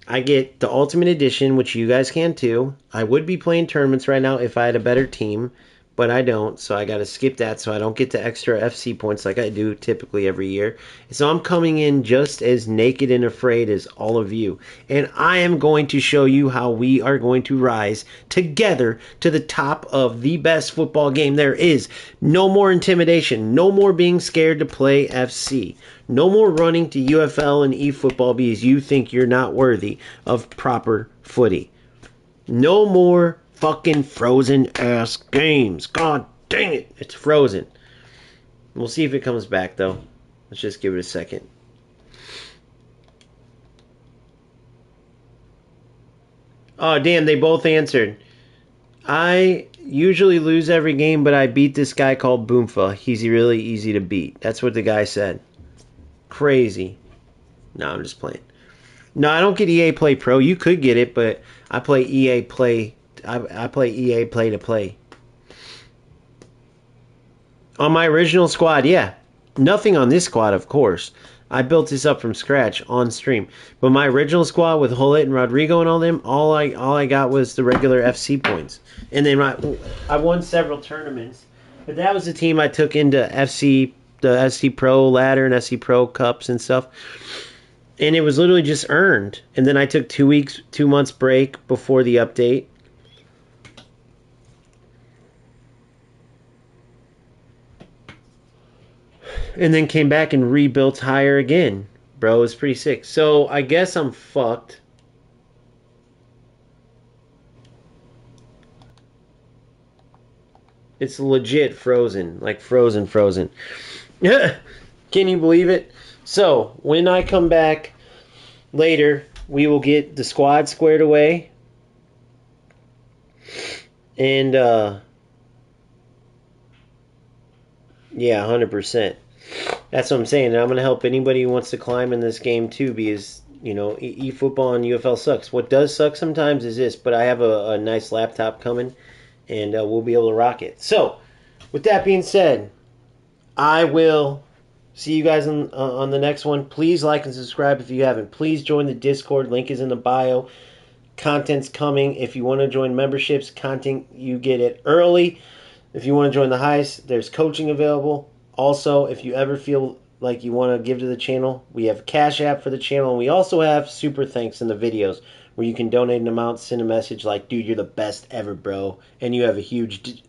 I get the Ultimate Edition, which you guys can too. I would be playing tournaments right now if I had a better team, but I don't, so I gotta skip that so I don't get the extra FC points like I do typically every year. So I'm coming in just as naked and afraid as all of you. And I am going to show you how we are going to rise together to the top of the best football game there is. No more intimidation. No more being scared to play FC. No more running to UFL and eFootball because you think you're not worthy of proper footy. No more fucking frozen ass games. God dang it. It's frozen. We'll see if it comes back though. Let's just give it a second. Oh damn, they both answered. I usually lose every game, but I beat this guy called Boomfa. He's really easy to beat. That's what the guy said. Crazy. No, I'm just playing. No, I don't get EA Play Pro. You could get it, but I play EA Play. I play EA Play to play. On my original squad, yeah. Nothing on this squad, of course. I built this up from scratch on stream. But my original squad with Hullet and Rodrigo and all them, all I got was the regular FC points. And then I won several tournaments. But that was the team I took into FC, the FC Pro ladder and FC Pro cups and stuff. And it was literally just earned. And then I took 2 months break before the update. And then came back and rebuilt higher again. Bro, it was pretty sick. So, I guess I'm fucked. It's legit frozen. Like frozen. Can you believe it? So, when I come back later, we will get the squad squared away. And, yeah, 100%. That's what I'm saying. And I'm going to help anybody who wants to climb in this game too, because, you know, eFootball and UFL sucks. What does suck sometimes is this, but I have a nice laptop coming, and we'll be able to rock it. So, with that being said, I will see you guys on the next one. Please like and subscribe if you haven't. Please join the Discord. Link is in the bio. Content's coming. If you want to join memberships, content, you get it early. If you want to join the heist, there's coaching available. Also, if you ever feel like you want to give to the channel, we have Cash App for the channel. And we also have super thanks in the videos where you can donate an amount, send a message like, dude, you're the best ever, bro. And you have a huge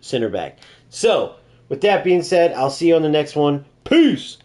center back. So, With that being said, I'll see you on the next one. Peace!